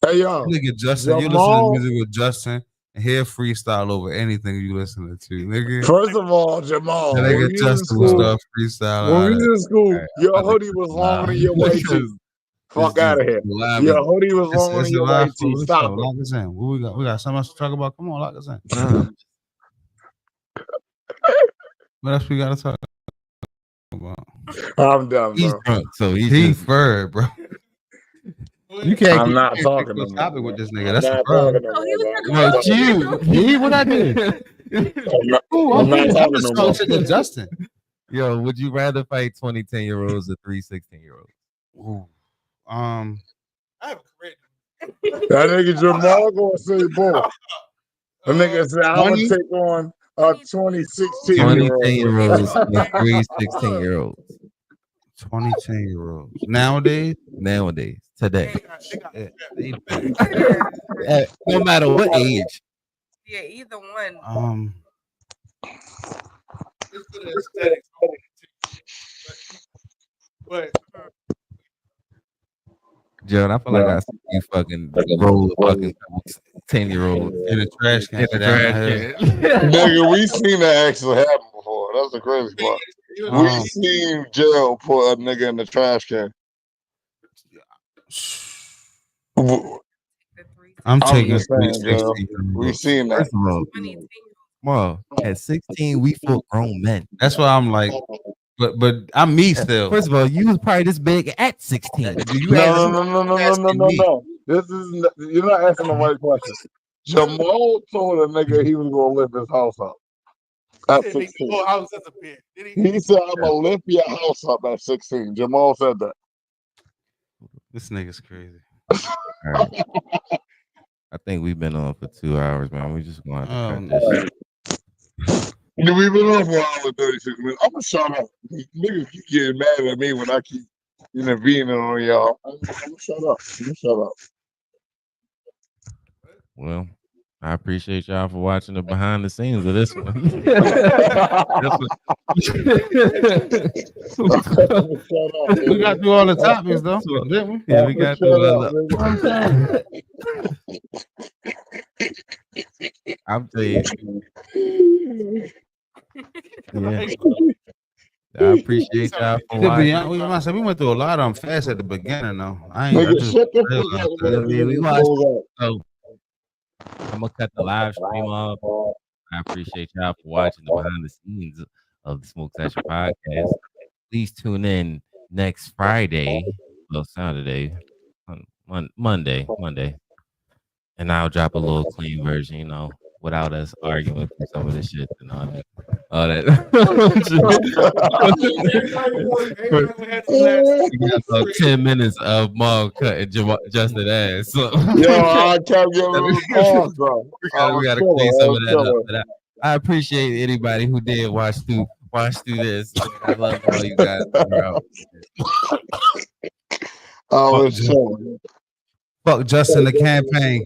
Hey yo, Nigga Justin, you listen to Jamal. music with Justin and hear freestyle over anything you listening to, nigga. First of all, Jamal, That when nigga we was in Justin was school, start freestyle. when we was in school, your I'm hoodie was longer than your white tee. Fuck out of here. Live Your hoodie was longer it's than a your live white tee. full Stop show. it. Lock us in. What we got? We got something else to talk about. Come on, lock us in. What else we gotta talk about? I'm done, He's bro. drunk, so He he's furred, bro. You can't. I'm you not can't talking pick no no topic more, with this bro. nigga. I'm That's the not problem. talking no Oh, he was more, talking bro. No, about you. Me? What I did? I'm not talking no more. To Justin. Yo, would you rather fight 20 10-year-olds or 3 16-year-olds? Ooh. I have a career. That nigga Jamal gonna say both. The nigga said I would 20? take on a 2016 20 year old. 10-year-olds or 3 16-year-olds. 20 10-year-olds. Nowadays, nowadays, today. They got No matter what age. Yeah, either one. it's for the aesthetics. But Jared, I feel like I see you fucking roll a fucking 10-year-old In the trash can in the down trash here. can. Nigga, we seen that actually happen before. That's the crazy part. We seen Gerald put a nigga in the trash can. I'm I'm taking just saying, Gerald. 16. We seen that. First of all, Well, at 16, we fought grown men. That's why I'm like, but I'm me still. First of all, you was probably this big at 16. You No. This is you're not asking the right question. Jamal told a nigga he was gonna lift his house up at 16. whole house disappeared. Did he? He said, "I'm gonna lift your house up at 16." Jamal said that. This nigga's crazy. All right. I think we've been on for 2 hours, man. We just gonna have to cut this shit. We've been on for an hour and 36 minutes. I'm gonna shut up. Niggas keep getting mad at me when I keep intervening on y'all. I'm gonna shut up. I'm gonna shut up. Well, I appreciate y'all for watching the behind the scenes of this one. We got through all the topics though, didn't we? Yeah, we got through all the. I'm telling you. Yeah. I appreciate y'all for watching. We went through a lot of them fast at the beginning though. I Nigga, shut the fuck up. So I'm gonna cut the live stream off. I appreciate y'all for watching the behind the scenes of the Smoke Session podcast. Please tune in next Friday, well, Saturday, Monday, and I'll drop a little clean version, without us arguing for some of the shit and all that. We got about 10 minutes of Maul cutting Justin ass. So I can't get a little pause, bro. we gotta clean some of that up. But I appreciate anybody who did watch through this. I love all you guys. Oh, it's so. Fuck Justin the campaign.